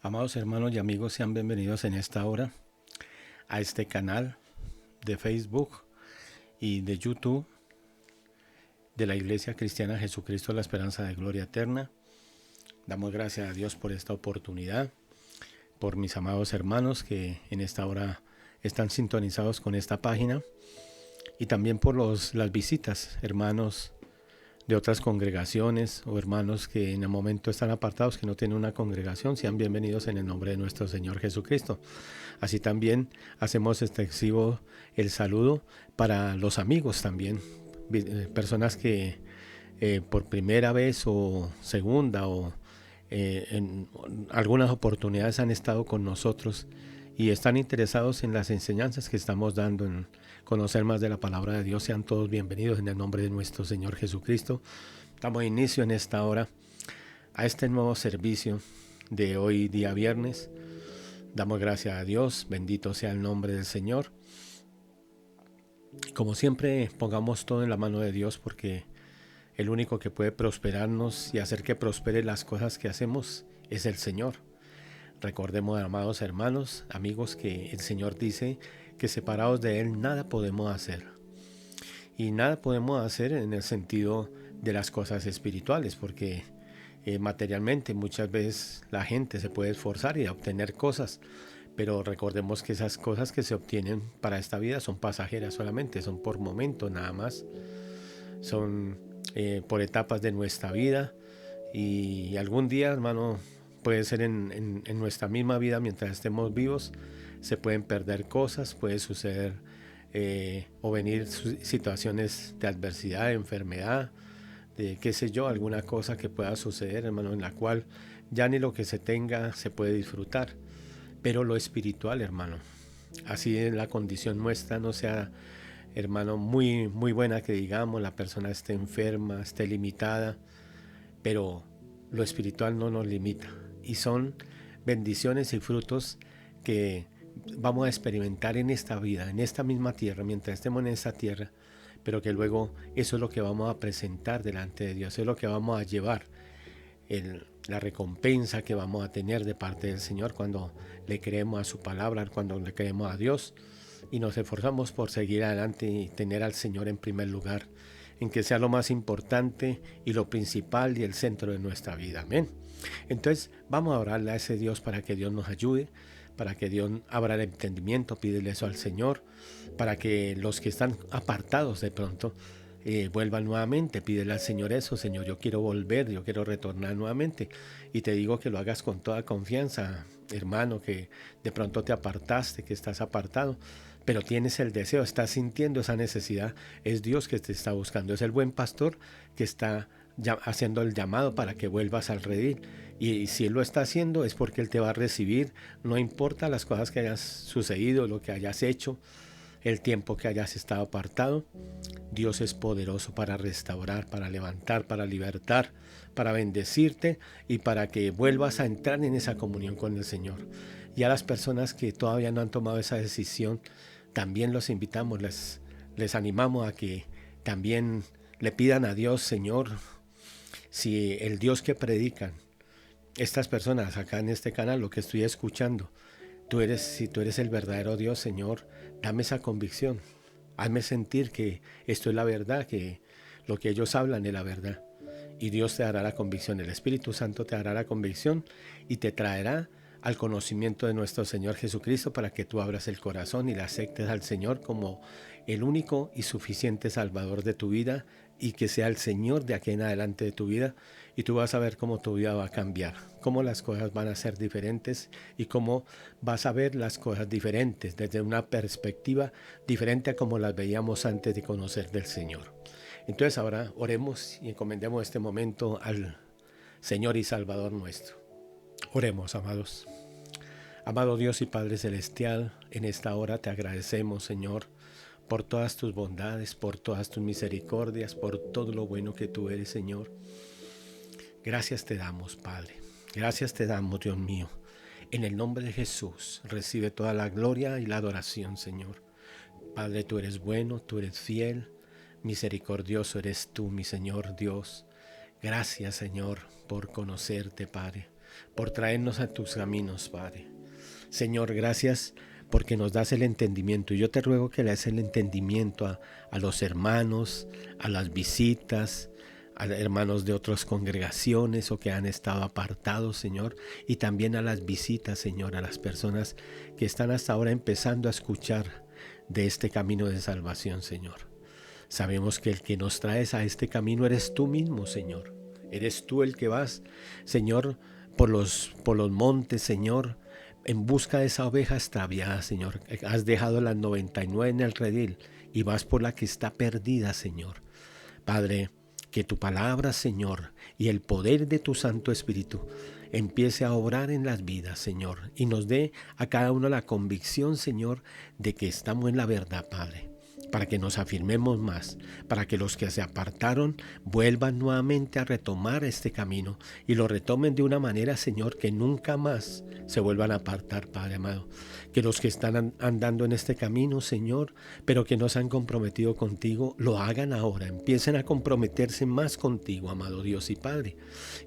Amados hermanos y amigos, sean bienvenidos en esta hora a este canal de Facebook y de YouTube de la Iglesia Cristiana Jesucristo la Esperanza de Gloria Eterna. Damos gracias a Dios por esta oportunidad, por mis amados hermanos que en esta hora están sintonizados con esta página y también por las visitas, hermanos de otras congregaciones o hermanos que en el momento están apartados, que no tienen una congregación, sean bienvenidos en el nombre de nuestro Señor Jesucristo. Así también hacemos extensivo el saludo para los amigos también, personas que por primera vez o segunda o en algunas oportunidades han estado con nosotros y están interesados en las enseñanzas que estamos dando, en conocer más de la palabra de Dios. Sean todos bienvenidos en el nombre de nuestro Señor Jesucristo. Damos inicio en esta hora a este nuevo servicio de hoy día viernes. Damos gracias a Dios, bendito sea el nombre del Señor. Como siempre, pongamos todo en la mano de Dios, porque el único que puede prosperarnos y hacer que prospere las cosas que hacemos es el Señor. Recordemos, amados hermanos, amigos, que el Señor dice que separados de Él nada podemos hacer. Y nada podemos hacer en el sentido de las cosas espirituales, porque materialmente muchas veces la gente se puede esforzar y obtener cosas, pero recordemos que esas cosas que se obtienen para esta vida son pasajeras solamente, son por momentos nada más, son por etapas de nuestra vida, y algún día, hermano, puede ser en nuestra misma vida, mientras estemos vivos, se pueden perder cosas, puede suceder o venir situaciones de adversidad, de enfermedad, de qué sé yo, alguna cosa que pueda suceder, hermano, en la cual ya ni lo que se tenga se puede disfrutar. Pero lo espiritual, hermano, así es la condición nuestra, no sea, hermano, muy buena que digamos, la persona esté enferma, esté limitada, pero lo espiritual no nos limita, y son bendiciones y frutos que vamos a experimentar en esta vida, en esta misma tierra, mientras estemos en esta tierra, pero que luego eso es lo que vamos a presentar delante de Dios, es lo que vamos a llevar, la recompensa que vamos a tener de parte del Señor cuando le creemos a su palabra, cuando le creemos a Dios y nos esforzamos por seguir adelante y tener al Señor en primer lugar, en que sea lo más importante y lo principal y el centro de nuestra vida. Amén. Entonces vamos a orarle a ese Dios para que Dios nos ayude, para que Dios abra el entendimiento, pídele eso al Señor, para que los que están apartados de pronto vuelvan nuevamente, pídele al Señor eso: Señor, yo quiero volver, yo quiero retornar nuevamente. Y te digo que lo hagas con toda confianza, hermano, que de pronto te apartaste, que estás apartado, pero tienes el deseo, estás sintiendo esa necesidad. Es Dios que te está buscando, es el buen pastor que está haciendo el llamado para que vuelvas al redil, y si Él lo está haciendo es porque Él te va a recibir, no importa las cosas que hayas sucedido, lo que hayas hecho, el tiempo que hayas estado apartado. Dios es poderoso para restaurar, para levantar, para libertar, para bendecirte y para que vuelvas a entrar en esa comunión con el Señor. Y a las personas que todavía no han tomado esa decisión, también los invitamos, les animamos a que también le pidan a Dios: Señor, si el Dios que predican estas personas acá en este canal, lo que estoy escuchando, si tú eres el verdadero Dios, Señor, dame esa convicción. Hazme sentir que esto es la verdad, que lo que ellos hablan es la verdad. Y Dios te dará la convicción, el Espíritu Santo te dará la convicción y te traerá al conocimiento de nuestro Señor Jesucristo, para que tú abras el corazón y le aceptes al Señor como el único y suficiente Salvador de tu vida, y que sea el Señor de aquí en adelante de tu vida, y tú vas a ver cómo tu vida va a cambiar, cómo las cosas van a ser diferentes y cómo vas a ver las cosas diferentes desde una perspectiva diferente a como las veíamos antes de conocer del Señor. Entonces ahora oremos y encomendemos este momento al Señor y Salvador nuestro. Oremos, amados. Amado Dios y Padre Celestial, en esta hora te agradecemos, Señor, por todas tus bondades, por todas tus misericordias, por todo lo bueno que tú eres, Señor. Gracias te damos, Padre. Gracias te damos, Dios mío. En el nombre de Jesús, recibe toda la gloria y la adoración, Señor. Padre, tú eres bueno, tú eres fiel, misericordioso eres tú, mi Señor Dios. Gracias, Señor, por conocerte, Padre. por traernos a tus caminos, Padre. Señor, gracias porque nos das el entendimiento. Y yo te ruego que le des el entendimiento a los hermanos, a las visitas, a hermanos de otras congregaciones o que han estado apartados, Señor, y también a las visitas, Señor, a las personas que están hasta ahora empezando a escuchar de este camino de salvación, Señor. Sabemos que el que nos traes a este camino eres tú mismo, Señor. Eres tú el que vas, Señor, por los montes, Señor, en busca de esa oveja extraviada, Señor. Has dejado las 99 en el redil y vas por la que está perdida, Señor. Padre, que tu palabra, Señor, y el poder de tu Santo Espíritu empiece a obrar en las vidas, Señor, y nos dé a cada uno la convicción, Señor, de que estamos en la verdad, Padre, para que nos afirmemos más, para que los que se apartaron vuelvan nuevamente a retomar este camino y lo retomen de una manera, Señor, que nunca más se vuelvan a apartar, Padre amado. Que los que están andando en este camino, Señor, pero que no se han comprometido contigo, lo hagan ahora, empiecen a comprometerse más contigo, amado Dios y Padre,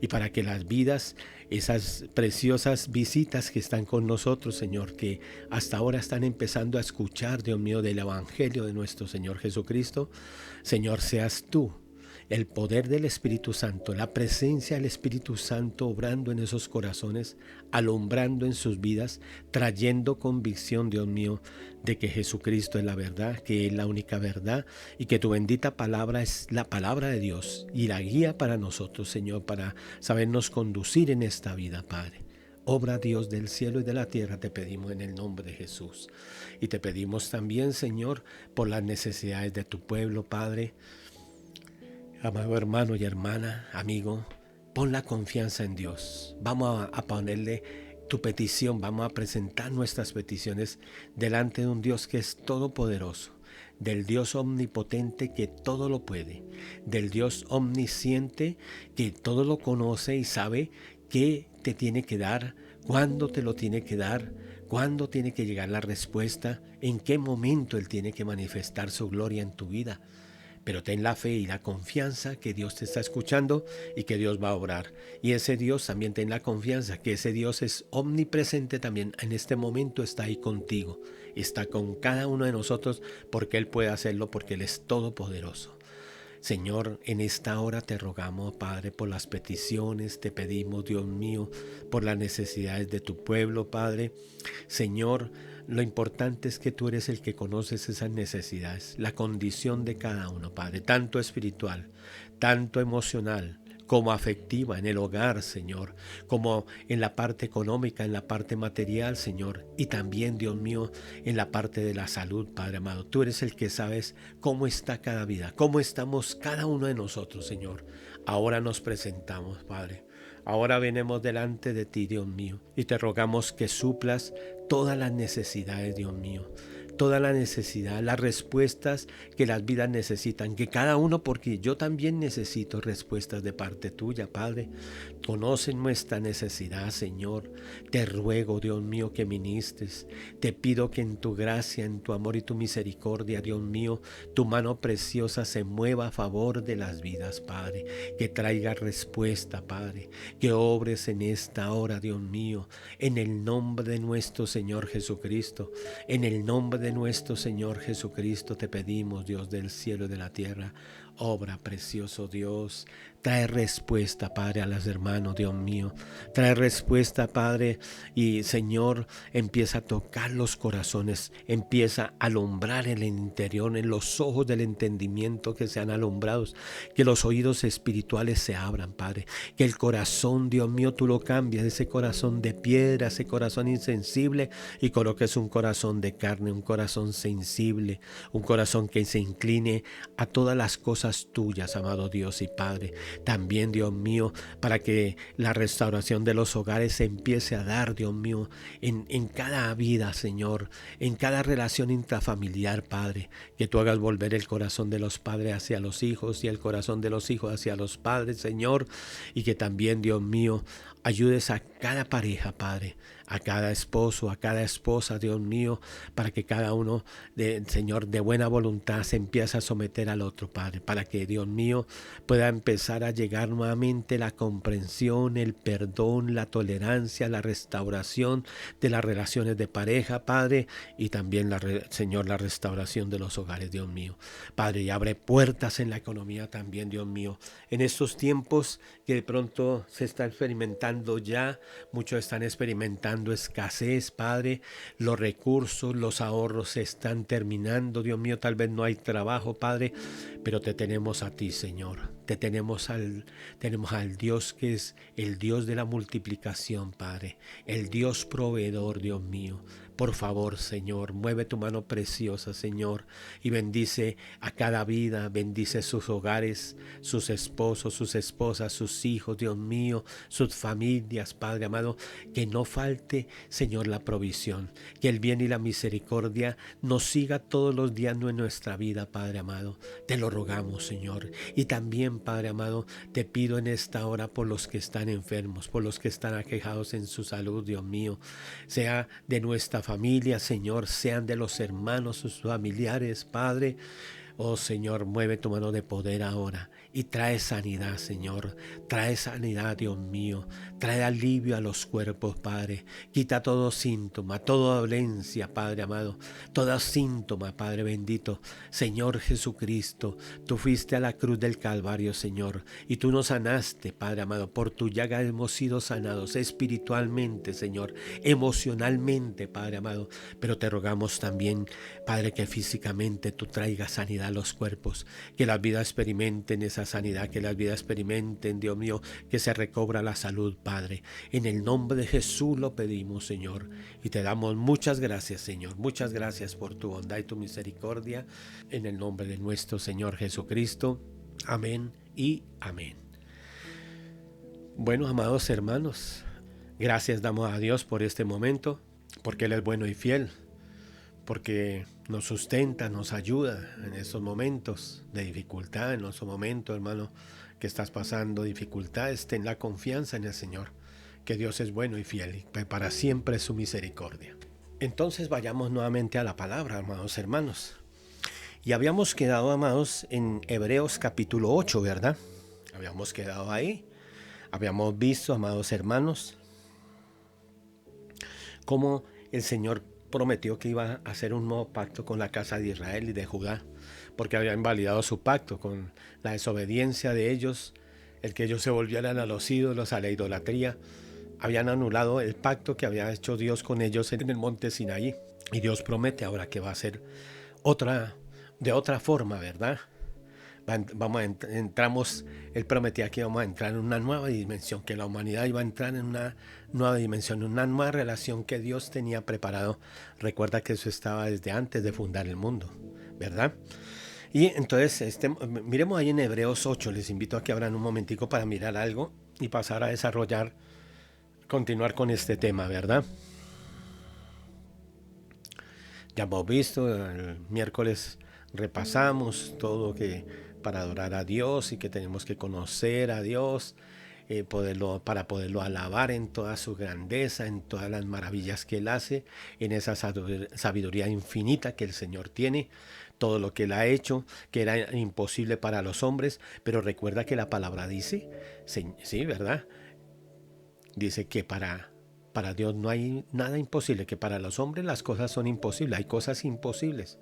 y para que las vidas, esas preciosas visitas que están con nosotros, Señor, que hasta ahora están empezando a escuchar, Dios mío, del Evangelio de nuestro Señor Jesucristo, Señor, seas tú, el poder del Espíritu Santo, la presencia del Espíritu Santo obrando en esos corazones, alumbrando en sus vidas, trayendo convicción, Dios mío, de que Jesucristo es la verdad, que es la única verdad y que tu bendita palabra es la palabra de Dios y la guía para nosotros, Señor, para sabernos conducir en esta vida, Padre. Obra, Dios del cielo y de la tierra, te pedimos en el nombre de Jesús. Y te pedimos también, Señor, por las necesidades de tu pueblo, Padre. Amado hermano y hermana, amigo, pon la confianza en Dios. Vamos a ponerle tu petición, vamos a presentar nuestras peticiones delante de un Dios que es todopoderoso, del Dios omnipotente que todo lo puede, del Dios omnisciente que todo lo conoce y sabe qué te tiene que dar, cuándo te lo tiene que dar, cuándo tiene que llegar la respuesta, en qué momento Él tiene que manifestar su gloria en tu vida. Pero ten la fe y la confianza que Dios te está escuchando y que Dios va a obrar. Y ese Dios también ten la confianza que ese Dios es omnipresente también. En este momento está ahí contigo. Está con cada uno de nosotros porque Él puede hacerlo, porque Él es todopoderoso. Señor, en esta hora te rogamos, Padre, por las peticiones, te pedimos, Dios mío, por las necesidades de tu pueblo, Padre. Señor, lo importante es que tú eres el que conoces esas necesidades, la condición de cada uno, Padre, tanto espiritual, tanto emocional, como afectiva en el hogar, Señor, como en la parte económica, en la parte material, Señor, y también, Dios mío, en la parte de la salud, Padre amado. Tú eres el que sabes cómo está cada vida, cómo estamos cada uno de nosotros, Señor. Ahora nos presentamos, Padre. Ahora venimos delante de ti, Dios mío, y te rogamos que suplas todas las necesidades, Dios mío. Toda la necesidad, las respuestas que las vidas necesitan, que cada uno, porque yo también necesito respuestas de parte tuya, Padre. Conoce nuestra necesidad, Señor. Te ruego, Dios mío, que ministres. Te pido que en tu gracia, en tu amor y tu misericordia, Dios mío, tu mano preciosa se mueva a favor de las vidas, Padre. Que traiga respuesta, Padre. Que obres en esta hora, Dios mío, en el nombre de nuestro Señor Jesucristo, en el nombre de nuestro Señor Jesucristo te pedimos, Dios del cielo y de la tierra, obra, precioso Dios. Trae respuesta, Padre, a los hermanos, Dios mío. Trae respuesta, Padre, y Señor, empieza a tocar los corazones, empieza a alumbrar en el interior, en los ojos del entendimiento que sean alumbrados, que los oídos espirituales se abran, Padre, que el corazón, Dios mío, tú lo cambias, ese corazón de piedra, ese corazón insensible, y coloques un corazón de carne, un corazón sensible, un corazón que se incline a todas las cosas tuyas, amado Dios y Padre. También, Dios mío, para que la restauración de los hogares se empiece a dar, Dios mío, en cada vida, Señor, en cada relación intrafamiliar, Padre, que tú hagas volver el corazón de los padres hacia los hijos y el corazón de los hijos hacia los padres, Señor, y que también, Dios mío, ayudes a cada pareja, Padre, a cada esposo, a cada esposa, Dios mío, para que cada uno, Señor, de buena voluntad se empiece a someter al otro, Padre, para que, Dios mío, pueda empezar a llegar nuevamente la comprensión, el perdón, la tolerancia, la restauración de las relaciones de pareja, Padre, y también, Señor, la restauración de los hogares, Dios mío. Padre, y abre puertas en la economía también, Dios mío. En estos tiempos que de pronto se está experimentando ya, muchos están experimentando escasez, Padre, los recursos, los ahorros se están terminando, Dios mío, tal vez no hay trabajo, Padre, pero te tenemos a ti, Señor. Tenemos al Dios que es el Dios de la multiplicación, Padre, el Dios proveedor, Dios mío. Por favor, Señor, mueve tu mano preciosa, Señor, y bendice a cada vida, bendice sus hogares, sus esposos, sus esposas, sus hijos, Dios mío, sus familias, Padre amado, que no falte, Señor, la provisión, que el bien y la misericordia nos siga todos los días de nuestra vida, Padre amado. Te lo rogamos, Señor. Y también, Padre amado, te pido en esta hora por los que están enfermos, por los que están aquejados en su salud, Dios mío, sea de nuestra familia, Señor, sean de los hermanos, sus familiares, Padre. Oh Señor, mueve tu mano de poder ahora y trae sanidad, Señor. Trae sanidad, Dios mío. Trae alivio a los cuerpos, Padre. Quita todo síntoma, toda dolencia, Padre amado. Todo síntoma, Padre bendito. Señor Jesucristo, tú fuiste a la cruz del Calvario, Señor, y tú nos sanaste, Padre amado. Por tu llaga hemos sido sanados espiritualmente, Señor, emocionalmente, Padre amado. Pero te rogamos también, Padre, que físicamente tú traigas sanidad a los cuerpos, que las vidas experimenten esa sanidad, que las vidas experimenten, Dios mío, que se recobra la salud, Padre. En el nombre de Jesús lo pedimos, Señor, y te damos muchas gracias, Señor. Muchas gracias por tu bondad y tu misericordia. En el nombre de nuestro Señor Jesucristo. Amén y amén. Bueno, amados hermanos, gracias damos a Dios por este momento, porque Él es bueno y fiel, porque nos sustenta, nos ayuda en esos momentos de dificultad, en esos momentos, hermano, que estás pasando dificultades. Ten la confianza en el Señor, que Dios es bueno y fiel, y para siempre es su misericordia. Entonces vayamos nuevamente a la palabra, amados hermanos. Y habíamos quedado, amados, en Hebreos capítulo 8, ¿verdad? Habíamos quedado ahí. Habíamos visto, amados hermanos, cómo el Señor prometió que iba a hacer un nuevo pacto con la casa de Israel y de Judá, porque había invalidado su pacto con la desobediencia de ellos, el que ellos se volvieran a los ídolos, a la idolatría. Habían anulado el pacto que había hecho Dios con ellos en el monte Sinaí. Y Dios promete ahora que va a hacer de otra forma, ¿verdad? Él prometía que vamos a entrar en una nueva dimensión, que la humanidad iba a entrar en una nueva dimensión, una nueva relación que Dios tenía preparado. Recuerda que eso estaba desde antes de fundar el mundo, ¿verdad? Y entonces, miremos ahí en Hebreos 8, les invito a que abran un momentico para mirar algo y pasar a desarrollar, continuar con este tema, ¿verdad? Ya hemos visto, el miércoles repasamos todo que para adorar a Dios y que tenemos que conocer a Dios, para poderlo alabar en toda su grandeza, en todas las maravillas que Él hace, en esa sabiduría infinita que el Señor tiene, todo lo que Él ha hecho, que era imposible para los hombres, pero recuerda que la palabra dice, sí, ¿verdad? Dice que para Dios no hay nada imposible, que para los hombres las cosas son imposibles, hay cosas imposibles,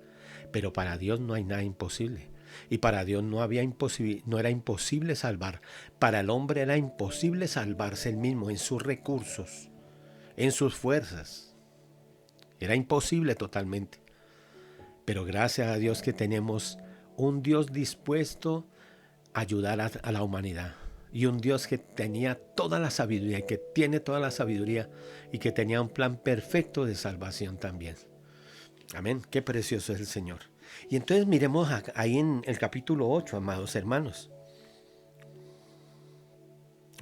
pero para Dios no hay nada imposible. Y para Dios no era imposible salvar. Para el hombre era imposible salvarse él mismo en sus recursos, en sus fuerzas. Era imposible totalmente. Pero gracias a Dios que tenemos un Dios dispuesto a ayudar a la humanidad. Y un Dios que tenía toda la sabiduría, que tiene toda la sabiduría y que tenía un plan perfecto de salvación también. Amén. Qué precioso es el Señor. Y entonces miremos ahí en el capítulo 8, amados hermanos.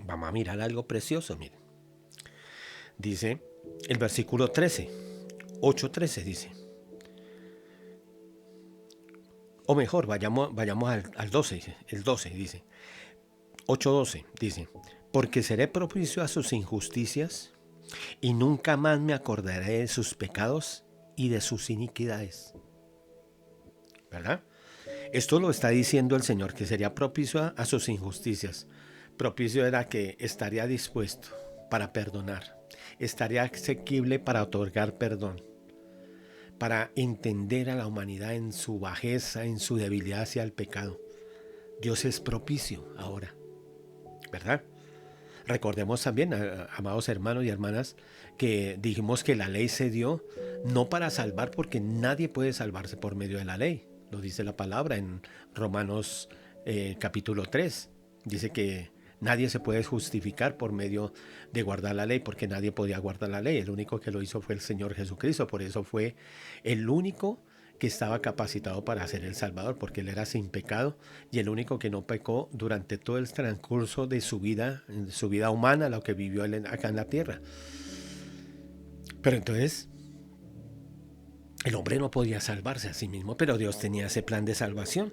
Vamos a mirar algo precioso, miren. Dice el versículo 13, 8:13 dice. O mejor, vayamos al 12, el 12 dice. 8:12 dice, Porque seré propicio a sus injusticias y nunca más me acordaré de sus pecados y de sus iniquidades. ¿Verdad? Esto lo está diciendo el Señor, que sería propicio a sus injusticias. Propicio era que estaría dispuesto para perdonar, estaría asequible para otorgar perdón, para entender a la humanidad en su bajeza, en su debilidad hacia el pecado. Dios es propicio ahora, ¿verdad? Recordemos también, amados hermanos y hermanas, que dijimos que la ley se dio no para salvar, porque nadie puede salvarse por medio de la ley. Lo dice la palabra en Romanos capítulo 3. Dice que nadie se puede justificar por medio de guardar la ley, porque nadie podía guardar la ley. El único que lo hizo fue el Señor Jesucristo. Por eso fue el único que estaba capacitado para ser el Salvador, porque Él era sin pecado y el único que no pecó durante todo el transcurso de su vida humana, lo que vivió Él acá en la tierra. Pero entonces el hombre no podía salvarse a sí mismo, pero Dios tenía ese plan de salvación.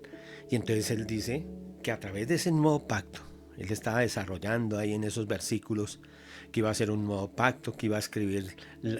Y entonces Él dice que a través de ese nuevo pacto, Él estaba desarrollando ahí en esos versículos que iba a ser un nuevo pacto, que iba a escribir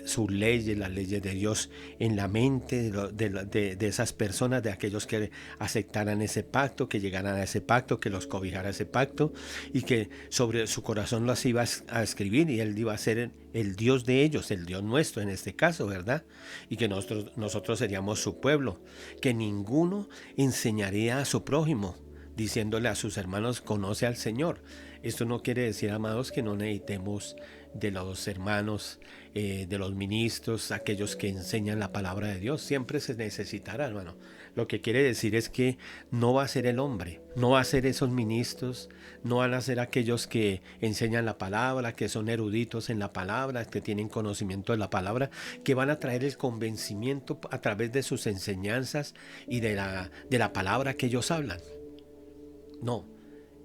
sus leyes, las leyes de Dios en la mente de esas personas, de aquellos que aceptaran ese pacto, que llegaran a ese pacto, que los cobijara ese pacto, y que sobre su corazón los iba a escribir, y Él iba a ser el Dios de ellos, el Dios nuestro en este caso, ¿verdad? Y que nosotros seríamos su pueblo, que ninguno enseñaría a su prójimo, diciéndole a sus hermanos, conoce al Señor. Esto no quiere decir, amados, que no necesitemos de los hermanos, de los ministros, aquellos que enseñan la palabra de Dios. Siempre se necesitará, hermano. Lo que quiere decir es que no va a ser el hombre, no va a ser esos ministros, no van a ser aquellos que enseñan la palabra, que son eruditos en la palabra, que tienen conocimiento de la palabra, que van a traer el convencimiento a través de sus enseñanzas y de la palabra que ellos hablan. No,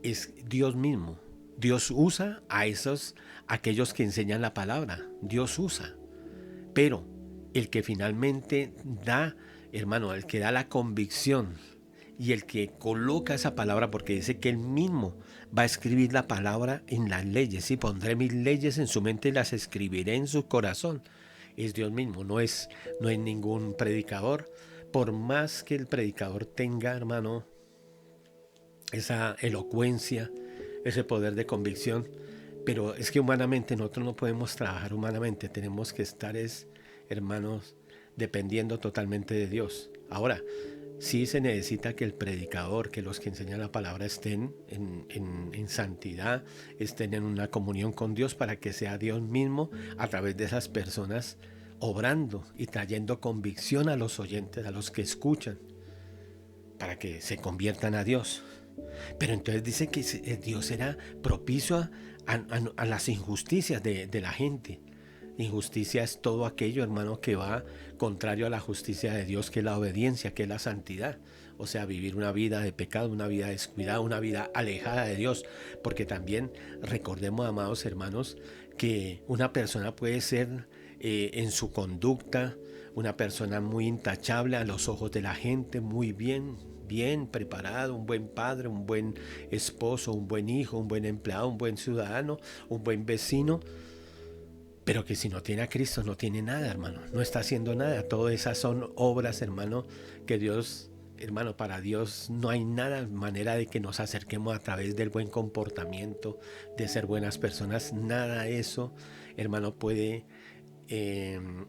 es Dios mismo. Dios usa a aquellos que enseñan la palabra. Dios usa. Pero el que finalmente da, hermano, el que da la convicción y el que coloca esa palabra, porque dice que él mismo va a escribir la palabra en las leyes. Y pondré mis leyes en su mente y las escribiré en su corazón. Es Dios mismo, no es ningún predicador. Por más que el predicador tenga, hermano, esa elocuencia, ese poder de convicción, pero es que humanamente nosotros no podemos trabajar humanamente, tenemos que estar, hermanos, dependiendo totalmente de Dios. Ahora, sí se necesita que el predicador, que los que enseñan la palabra estén en santidad, estén en una comunión con Dios, para que sea Dios mismo a través de esas personas obrando y trayendo convicción a los oyentes, a los que escuchan, para que se conviertan a Dios. Pero entonces dice que Dios era propicio a las injusticias de la gente. Injusticia es todo aquello, hermano, que va contrario a la justicia de Dios, que es la obediencia, que es la santidad. O sea, vivir una vida de pecado, una vida descuidada, una vida alejada de Dios. Porque también recordemos, amados hermanos, que una persona puede ser en su conducta una persona muy intachable a los ojos de la gente, muy bien preparado, un buen padre, un buen esposo, un buen hijo, un buen empleado, un buen ciudadano, un buen vecino, pero que si no tiene a Cristo no tiene nada, hermano, no está haciendo nada. Todas esas son obras, hermano, que Dios, hermano, para Dios no hay nada, manera de que nos acerquemos a través del buen comportamiento, de ser buenas personas. Nada de eso, hermano, puede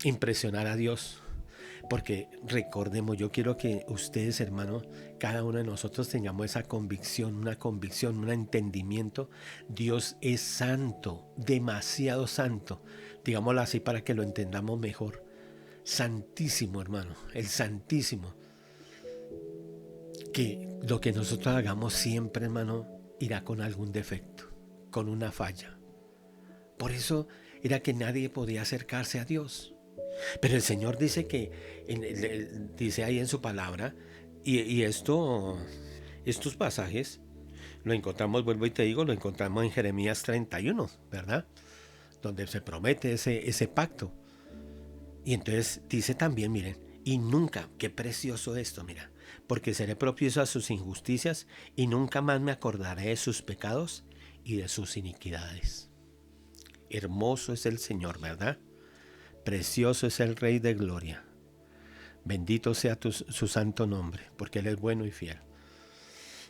impresionar a Dios. Porque recordemos, yo quiero que ustedes, hermanos, cada uno de nosotros tengamos esa convicción, un entendimiento. Dios es santo, demasiado santo, digámoslo así para que lo entendamos mejor. Santísimo, hermano, el Santísimo. Que lo que nosotros hagamos siempre, hermano, irá con algún defecto, con una falla. Por eso era que nadie podía acercarse a Dios. Pero el Señor dice que, dice ahí en su palabra, y estos pasajes lo encontramos, vuelvo y te digo, lo encontramos en Jeremías 31, ¿verdad? Donde se promete ese pacto. Y entonces dice también, miren, y nunca, qué precioso esto, mira, porque seré propicio a sus injusticias y nunca más me acordaré de sus pecados y de sus iniquidades. Hermoso es el Señor, ¿verdad? Precioso es el Rey de gloria. Bendito sea su santo nombre, porque Él es bueno y fiel.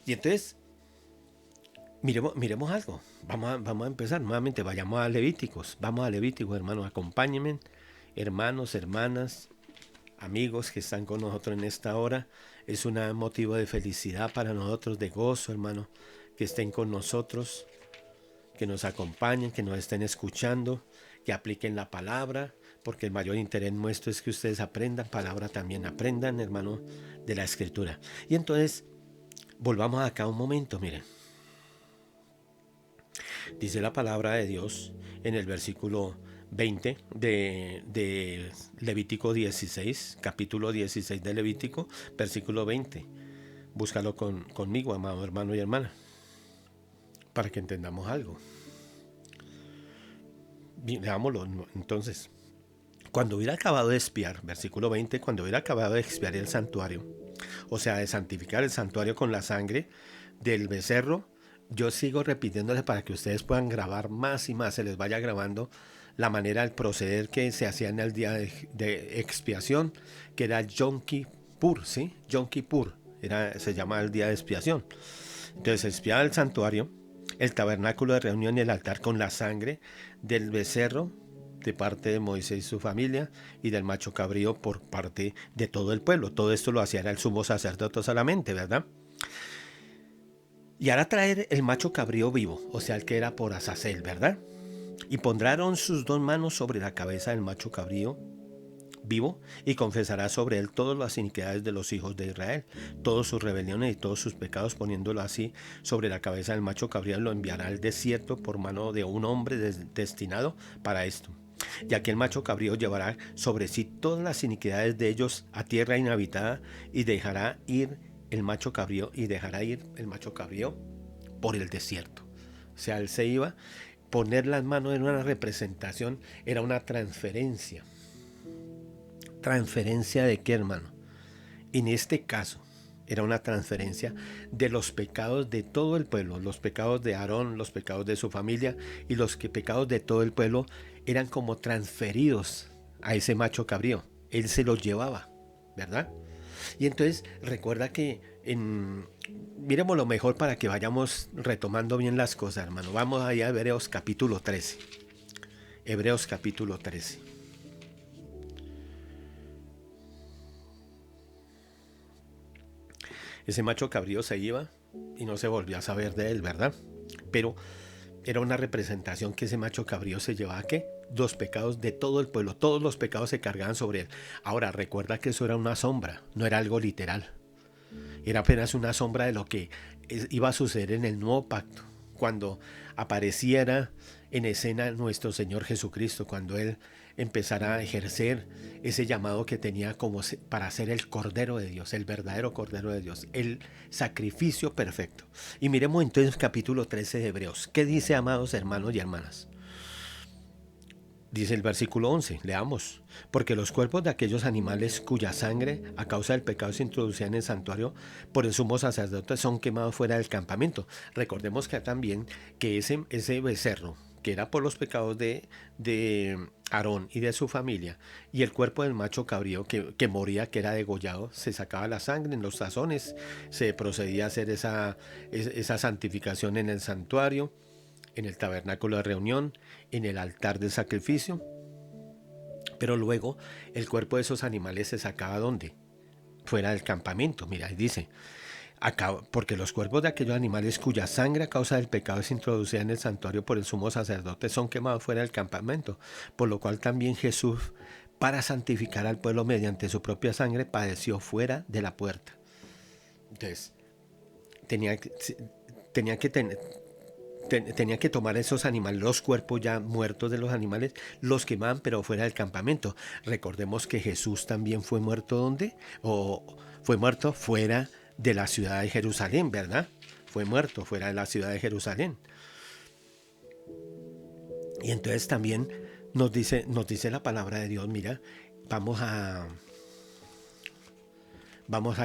Y entonces, miremos algo. Vamos a empezar nuevamente. Vayamos a Levíticos. Vamos a Levíticos, hermanos. Acompáñenme, hermanos, hermanas, amigos que están con nosotros en esta hora. Es un motivo de felicidad para nosotros, de gozo, hermano, que estén con nosotros, que nos acompañen, que nos estén escuchando, que apliquen la palabra, porque el mayor interés nuestro es que ustedes aprendan palabra también, aprendan, hermano, de la Escritura. Y entonces, volvamos acá un momento, miren. Dice la palabra de Dios en el versículo 20 de Levítico 16, capítulo 16 de Levítico, versículo 20. Búscalo conmigo, amado hermano y hermana, para que entendamos algo. Leámoslo entonces. Cuando hubiera acabado de expiar, versículo 20, cuando hubiera acabado de expiar el santuario, o sea, de santificar el santuario con la sangre del becerro, yo sigo repitiéndoles para que ustedes puedan grabar más y más, se les vaya grabando la manera, el proceder que se hacía en el día de expiación, que era Yom Kippur, ¿sí? Yom Kippur, se llama el día de expiación. Entonces se expiaba el santuario, el tabernáculo de reunión y el altar con la sangre del becerro de parte de Moisés y su familia, y del macho cabrío por parte de todo el pueblo. Todo esto lo hacía el sumo sacerdote solamente, ¿verdad? Y hará traer el macho cabrío vivo, o sea, el que era por Azazel, ¿verdad? Y pondrán sus 2 manos sobre la cabeza del macho cabrío vivo, y confesará sobre él todas las iniquidades de los hijos de Israel, todas sus rebeliones y todos sus pecados, poniéndolo así sobre la cabeza del macho cabrío. Lo enviará al desierto por mano de un hombre destinado para esto. Y aquel macho cabrío llevará sobre sí todas las iniquidades de ellos a tierra inhabitada, y dejará ir el macho cabrío por el desierto. O sea, él se iba. Poner las manos en una representación era una transferencia. ¿Transferencia de qué, hermano? En este caso era una transferencia de los pecados de todo el pueblo, los pecados de Aarón, los pecados de su familia, y los pecados de todo el pueblo eran como transferidos a ese macho cabrío. Él se los llevaba, ¿verdad? Y entonces recuerda que miremos lo mejor para que vayamos retomando bien las cosas, hermano. Vamos allá a Hebreos capítulo 13. Hebreos capítulo 13. Ese macho cabrío se iba y no se volvió a saber de él, ¿verdad? Pero era una representación que ese macho cabrío se llevaba ¿a qué? Los pecados de todo el pueblo, todos los pecados se cargaban sobre él. Ahora, recuerda que eso era una sombra, no era algo literal. Era apenas una sombra de lo que iba a suceder en el nuevo pacto, cuando apareciera en escena nuestro Señor Jesucristo, cuando Él empezara a ejercer ese llamado que tenía como para ser el Cordero de Dios, el verdadero Cordero de Dios, el sacrificio perfecto. Y miremos entonces capítulo 13 de Hebreos. ¿Qué dice, amados hermanos y hermanas? Dice el versículo 11, leamos: porque los cuerpos de aquellos animales cuya sangre a causa del pecado se introducía en el santuario por el sumo sacerdote son quemados fuera del campamento. Recordemos que también que ese becerro, que era por los pecados de Aarón y de su familia, y el cuerpo del macho cabrío que moría, que era degollado, se sacaba la sangre en los tazones, se procedía a hacer esa santificación en el santuario, en el tabernáculo de reunión, en el altar de sacrificio. Pero luego el cuerpo de esos animales se sacaba ¿dónde? Fuera del campamento. Mira, dice: porque los cuerpos de aquellos animales cuya sangre a causa del pecado se introducía en el santuario por el sumo sacerdote son quemados fuera del campamento, por lo cual también Jesús, para santificar al pueblo mediante su propia sangre, padeció fuera de la puerta. Entonces, tenía que tomar esos animales, los cuerpos ya muertos de los animales, los quemaban, pero fuera del campamento. Recordemos que Jesús también fue muerto ¿dónde? O fue muerto fuera de la ciudad de Jerusalén, ¿verdad? Fue muerto fuera de la ciudad de Jerusalén. Y entonces también nos dice la palabra de Dios. Mira, vamos a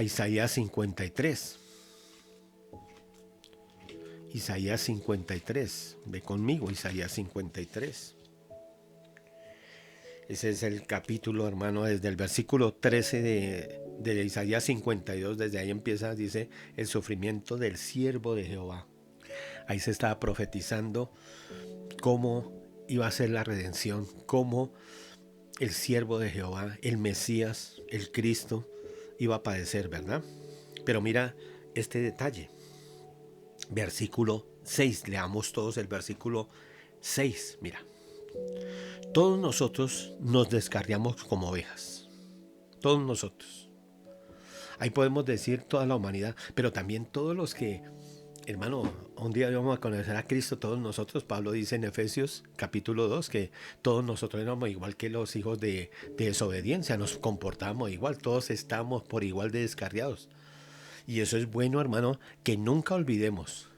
Isaías 53. Isaías 53. Ve conmigo, Isaías 53. Ese es el capítulo, hermano, desde el versículo 13 de Isaías 52. Desde ahí empieza, dice, el sufrimiento del siervo de Jehová. Ahí se estaba profetizando cómo iba a ser la redención, cómo el siervo de Jehová, el Mesías, el Cristo, iba a padecer, ¿verdad? Pero mira este detalle. Versículo 6, leamos todos el versículo 6, mira. Todos nosotros nos descarriamos como ovejas. Todos nosotros. Ahí podemos decir toda la humanidad, pero también todos los que, hermano, un día vamos a conocer a Cristo, todos nosotros. Pablo dice en Efesios capítulo 2 que todos nosotros éramos igual que los hijos de desobediencia, nos comportamos igual, todos estamos por igual de descarriados. Y eso es bueno, hermano, que nunca olvidemos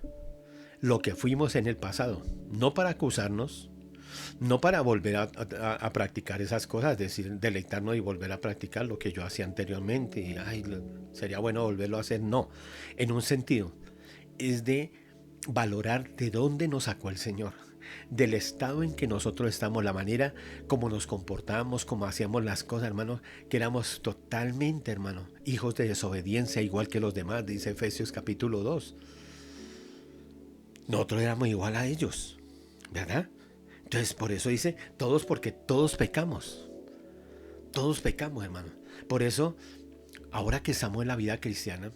lo que fuimos en el pasado, no para acusarnos, no para volver a practicar esas cosas, es decir, deleitarnos y volver a practicar lo que yo hacía anteriormente y sería bueno volverlo a hacer, no, en un sentido, es de valorar de dónde nos sacó el Señor, del estado en que nosotros estamos, la manera como nos comportábamos, como hacíamos las cosas, hermano, que éramos totalmente, hermano, hijos de desobediencia, igual que los demás, dice Efesios capítulo 2. Nosotros éramos igual a ellos, ¿verdad? Entonces por eso dice todos, porque todos pecamos, hermano. Por eso, ahora que estamos en la vida cristiana,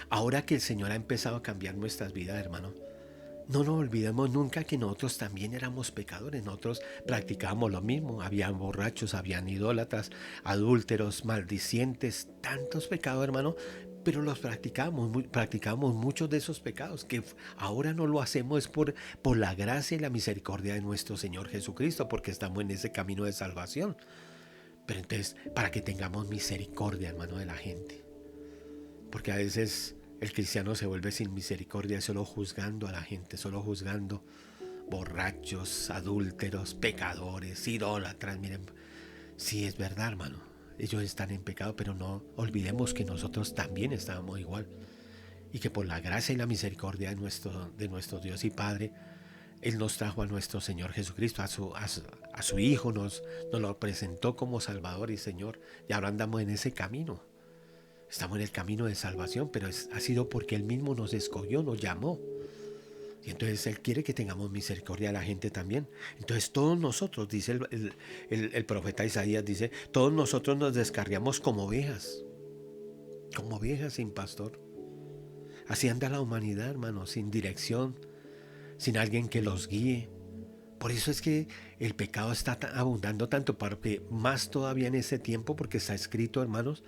ahora que el Señor ha empezado a cambiar nuestras vidas, hermano, no nos olvidemos nunca que nosotros también éramos pecadores. Nosotros practicábamos lo mismo. Habían borrachos, habían idólatras, adúlteros, maldicientes, tantos pecados, hermano. Pero los practicábamos muchos de esos pecados, que ahora no lo hacemos por la gracia y la misericordia de nuestro Señor Jesucristo, porque estamos en ese camino de salvación. Pero entonces, para que tengamos misericordia, hermano, de la gente. Porque a veces el cristiano se vuelve sin misericordia, solo juzgando a la gente, solo juzgando borrachos, adúlteros, pecadores, idólatras. Miren, sí es verdad, hermano, ellos están en pecado, pero no olvidemos que nosotros también estábamos igual. Y que por la gracia y la misericordia de nuestro Dios y Padre, Él nos trajo a nuestro Señor Jesucristo, a su Hijo, nos lo presentó como Salvador y Señor. Y ahora andamos en ese camino. Estamos en el camino de salvación, pero ha sido porque Él mismo nos escogió, nos llamó. Y entonces Él quiere que tengamos misericordia a la gente también. Entonces todos nosotros, dice el profeta Isaías, dice, todos nosotros nos descarriamos como ovejas sin pastor. Así anda la humanidad, hermano, sin dirección, sin alguien que los guíe. Por eso es que el pecado está abundando tanto, porque más todavía en ese tiempo, porque está escrito, hermanos,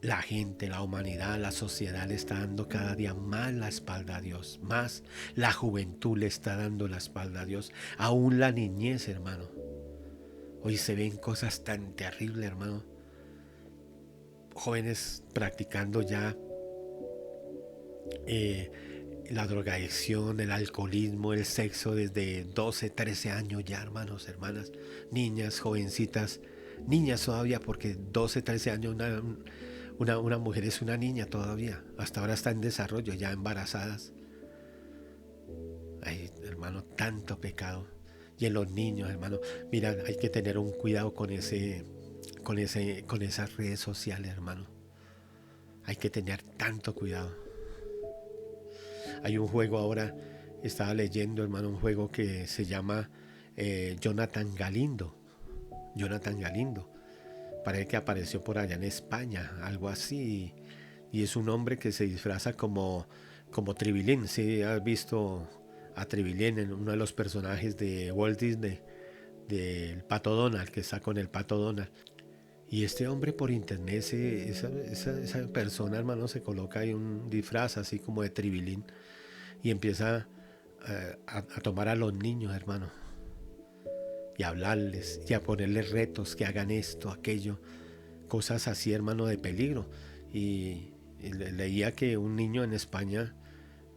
la gente, la humanidad, la sociedad le está dando cada día más la espalda a Dios. Más la juventud le está dando la espalda a Dios. Aún la niñez, hermano. Hoy se ven cosas tan terribles, hermano. Jóvenes practicando ya la drogadicción, el alcoholismo, el sexo desde 12, 13 años ya, hermanos, hermanas. Niñas, jovencitas, niñas todavía, porque 12, 13 años una mujer es una niña todavía. Hasta ahora está en desarrollo, ya embarazadas. Ay, hermano, tanto pecado. Y en los niños, hermano, mira, hay que tener un cuidado con esas redes sociales, hermano. Hay que tener tanto cuidado. Hay un juego ahora, estaba leyendo, hermano, un juego que se llama Jonathan Galindo. Parece que apareció por allá en España, algo así. Y es un hombre que se disfraza como Tribilín. ¿Sí has visto a Tribilín en uno de los personajes de Walt Disney, del Pato Donald, que está con el Pato Donald? Y este hombre por internet, esa persona, hermano, se coloca ahí un disfraz así como de Tribilín y empieza a tomar a los niños, hermano, y a hablarles y a ponerles retos, que hagan esto, aquello, cosas así, hermano, de peligro. Y leía que un niño en España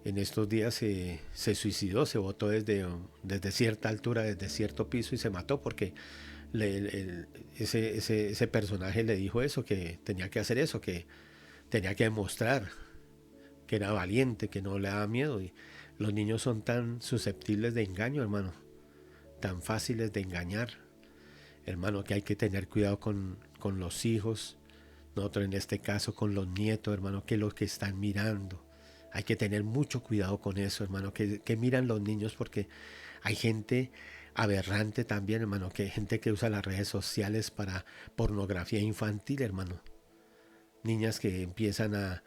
en estos días se suicidó, se botó desde cierta altura, desde cierto piso, y se mató porque ese personaje le dijo eso, que tenía que hacer eso, que tenía que demostrar que era valiente, que no le daba miedo. Y Los niños son tan susceptibles de engaño, hermano, tan fáciles de engañar, hermano, que hay que tener cuidado con los hijos, nosotros en este caso con los nietos, hermano, que los que están mirando. Hay que tener mucho cuidado con eso, hermano, que miran los niños, porque hay gente aberrante también, hermano, que hay gente que usa las redes sociales para pornografía infantil, hermano. Niñas que empiezan a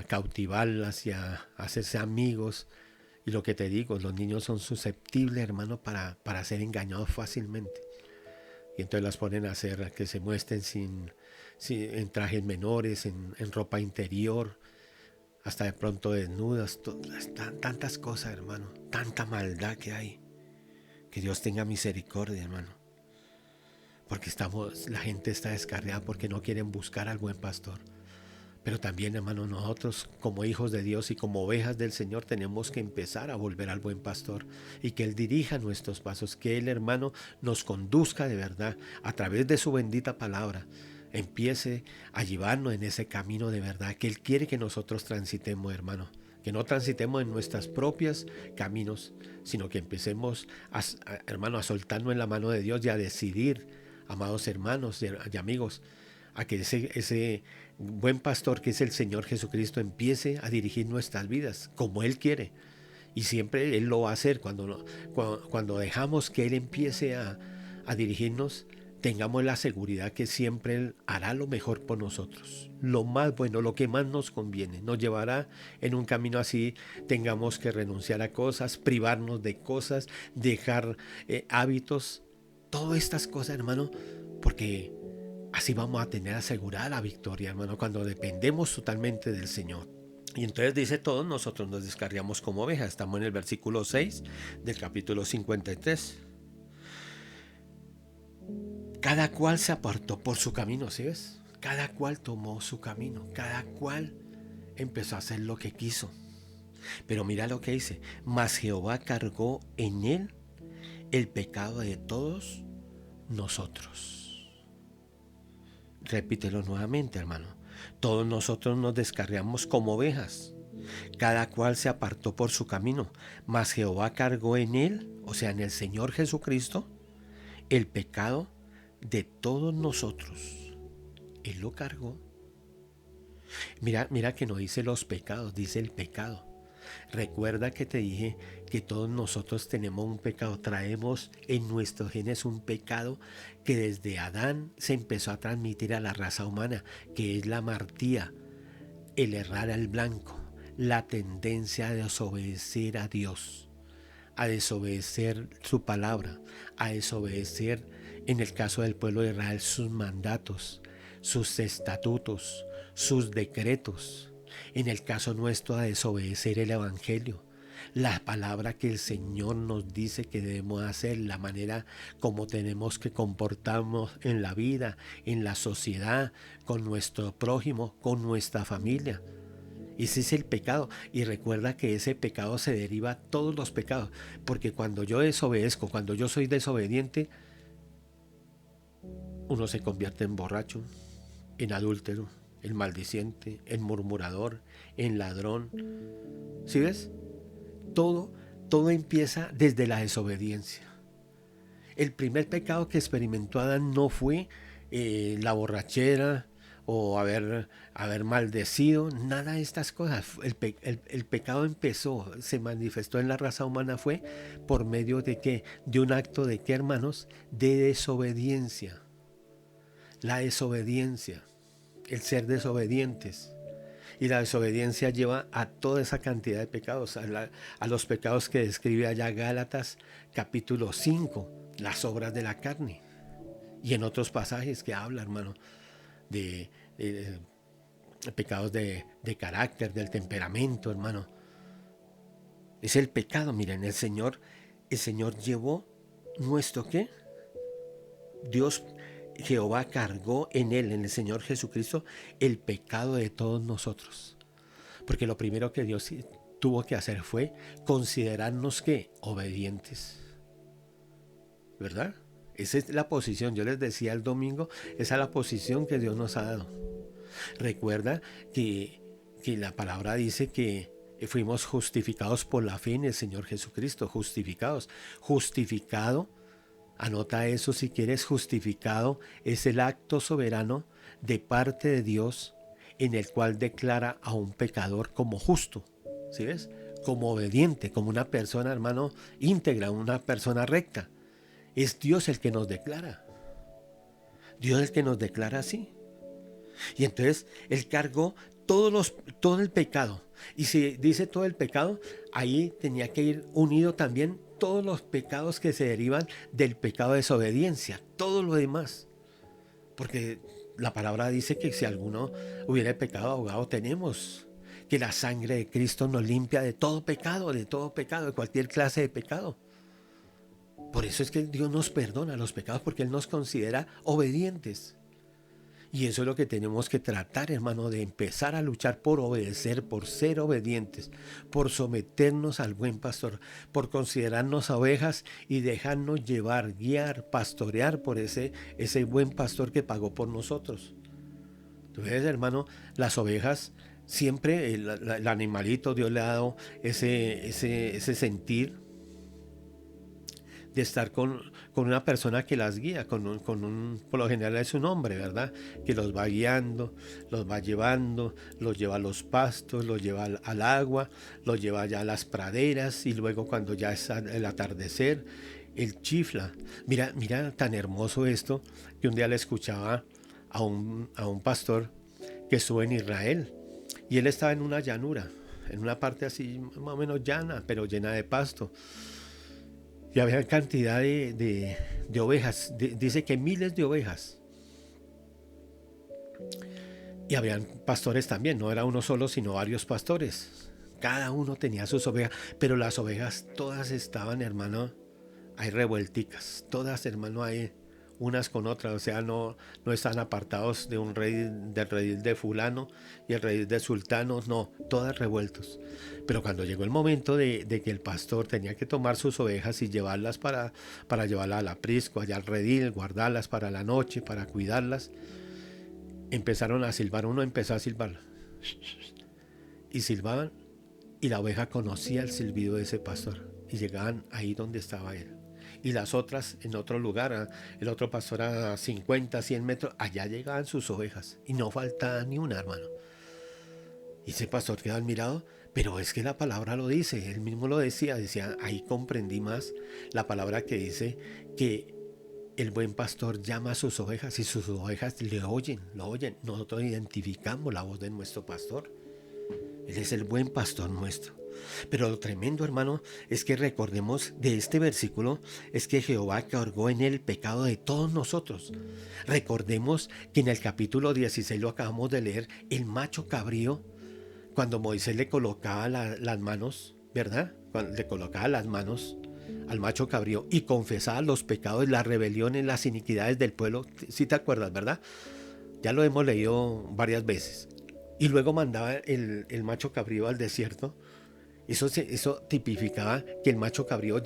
cautivarlas y a hacerse amigos. Y lo que te digo, los niños son susceptibles, hermano, para ser engañados fácilmente. Y entonces las ponen a hacer que se muestren en trajes menores, en ropa interior, hasta de pronto desnudas. Tantas cosas, hermano, tanta maldad que hay. Que Dios tenga misericordia, hermano. Porque la gente está descarriada porque no quieren buscar al buen pastor. Pero también, hermano, nosotros como hijos de Dios y como ovejas del Señor tenemos que empezar a volver al buen pastor y que Él dirija nuestros pasos, que Él, hermano, nos conduzca de verdad a través de su bendita palabra. Empiece a llevarnos en ese camino de verdad que Él quiere que nosotros transitemos, hermano. Que no transitemos en nuestros propios caminos, sino que empecemos, hermano, a soltarnos en la mano de Dios y a decidir, amados hermanos y amigos, a que ese buen pastor que es el Señor Jesucristo empiece a dirigir nuestras vidas como Él quiere. Y siempre Él lo va a hacer cuando dejamos que Él empiece a dirigirnos. Tengamos la seguridad que siempre Él hará lo mejor por nosotros, lo más bueno, lo que más nos conviene. Nos llevará en un camino así, tengamos que renunciar a cosas, privarnos de cosas, dejar hábitos, todas estas cosas, hermano, porque así vamos a tener asegurada la victoria, hermano, cuando dependemos totalmente del Señor. Y entonces dice, todos nosotros nos descarriamos como ovejas. Estamos en el versículo 6 del capítulo 53. Cada cual se apartó por su camino, ¿sí ves? Cada cual tomó su camino, cada cual empezó a hacer lo que quiso. Pero mira lo que dice, mas Jehová cargó en él el pecado de todos nosotros. Repítelo nuevamente, hermano. Todos nosotros nos descarriamos como ovejas. Cada cual se apartó por su camino, mas Jehová cargó en él, o sea, en el Señor Jesucristo, el pecado de todos nosotros. Él lo cargó. Mira que no dice los pecados, dice el pecado. Recuerda que te dije que todos nosotros tenemos un pecado, traemos en nuestros genes un pecado que desde Adán se empezó a transmitir a la raza humana, que es la amartía, el errar al blanco, la tendencia a desobedecer a Dios, a desobedecer su palabra, a desobedecer, en el caso del pueblo de Israel, sus mandatos, sus estatutos, sus decretos. En el caso nuestro, a desobedecer el evangelio, la palabra que el Señor nos dice que debemos hacer, la manera como tenemos que comportarnos en la vida, en la sociedad, con nuestro prójimo, con nuestra familia. Ese es el pecado. Y recuerda que ese pecado se deriva a todos los pecados. Porque cuando yo desobedezco, cuando yo soy desobediente, uno se convierte en borracho, en adúltero, en maldiciente, en murmurador, en ladrón. ¿Sí ves? Todo empieza desde la desobediencia. El primer pecado que experimentó Adán no fue la borrachera o haber maldecido, nada de estas cosas. El pecado empezó, se manifestó en la raza humana, fue por medio de ¿qué? De un acto de ¿qué, hermanos? De desobediencia. La desobediencia, el ser desobedientes. Y la desobediencia lleva a toda esa cantidad de pecados, a los pecados que describe allá Gálatas capítulo 5, las obras de la carne. Y en otros pasajes que habla, hermano, de pecados de carácter, del temperamento, hermano. Es el pecado, miren, el Señor llevó nuestro ¿qué? Dios, Jehová cargó en él, en el Señor Jesucristo, el pecado de todos nosotros. Porque lo primero que Dios tuvo que hacer fue considerarnos ¿qué? Obedientes. ¿Verdad? Esa es la posición, yo les decía el domingo, esa es la posición que Dios nos ha dado. Recuerda que la palabra dice que Fuimos justificados por la fe en el Señor Jesucristo, justificados. Justificado, anota eso si quieres, justificado es el acto soberano de parte de Dios en el cual declara a un pecador como justo, ¿sí ves? Como obediente, como una persona, hermano, íntegra, una persona recta. Es Dios el que nos declara. Dios el que nos declara así. Y entonces Él cargó todo el pecado. Y si dice todo el pecado, ahí tenía que ir unido también todos los pecados que se derivan del pecado de desobediencia, todo lo demás. Porque la palabra dice que si alguno hubiera pecado, abogado tenemos. Que la sangre de Cristo nos limpia de todo pecado, de cualquier clase de pecado. Por eso es que Dios nos perdona los pecados, porque Él nos considera obedientes. Y eso es lo que tenemos que tratar, hermano, de empezar a luchar por obedecer, por ser obedientes, por someternos al buen pastor, por considerarnos ovejas y dejarnos llevar, guiar, pastorear por ese buen pastor que pagó por nosotros. Entonces, hermano, las ovejas siempre, el animalito, Dios le ha dado ese sentir de estar con una persona que las guía, por lo general es un hombre, ¿verdad? Que los va guiando, los va llevando, los lleva a los pastos, los lleva al agua, los lleva ya a las praderas y luego cuando ya es el atardecer, él chifla. Mira tan hermoso esto que un día le escuchaba a un pastor que estuvo en Israel y él estaba en una llanura, en una parte así más o menos llana, pero llena de pasto. Y había cantidad de ovejas, dice que miles de ovejas. Y habían pastores también, no era uno solo, sino varios pastores. Cada uno tenía sus ovejas, pero las ovejas todas estaban, hermano, hay revuelticas, todas, hermano, hay unas con otras, o sea, no están apartados de un redil, del redil de fulano y el redil de sultano, no, todas revueltos. Pero cuando llegó el momento de que el pastor tenía que tomar sus ovejas y llevarlas para llevarlas al aprisco, allá al redil, guardarlas para la noche, para cuidarlas, empezaron a silbar, uno empezó a silbar y silbaban y la oveja conocía el silbido de ese pastor y llegaban ahí donde estaba él. Y las otras en otro lugar, el otro pastor a 50, 100 metros, allá llegaban sus ovejas y no faltaba ni una, hermano. Y ese pastor quedó admirado, pero es que la palabra lo dice, él mismo lo decía, ahí comprendí más la palabra que dice que el buen pastor llama a sus ovejas y sus ovejas le oyen, lo oyen. Nosotros identificamos la voz de nuestro pastor. Él es el buen pastor nuestro. Pero lo tremendo, hermano, es que recordemos de este versículo, es que Jehová cargó en él el pecado de todos nosotros. Recordemos que en el capítulo 16 lo acabamos de leer, el macho cabrío, cuando Moisés le colocaba las manos, ¿verdad? Cuando le colocaba las manos al macho cabrío y confesaba los pecados, las rebeliones, las iniquidades del pueblo, si te acuerdas, ¿verdad? Ya lo hemos leído varias veces. Y luego mandaba el macho cabrío al desierto. Eso tipificaba que el macho cabrío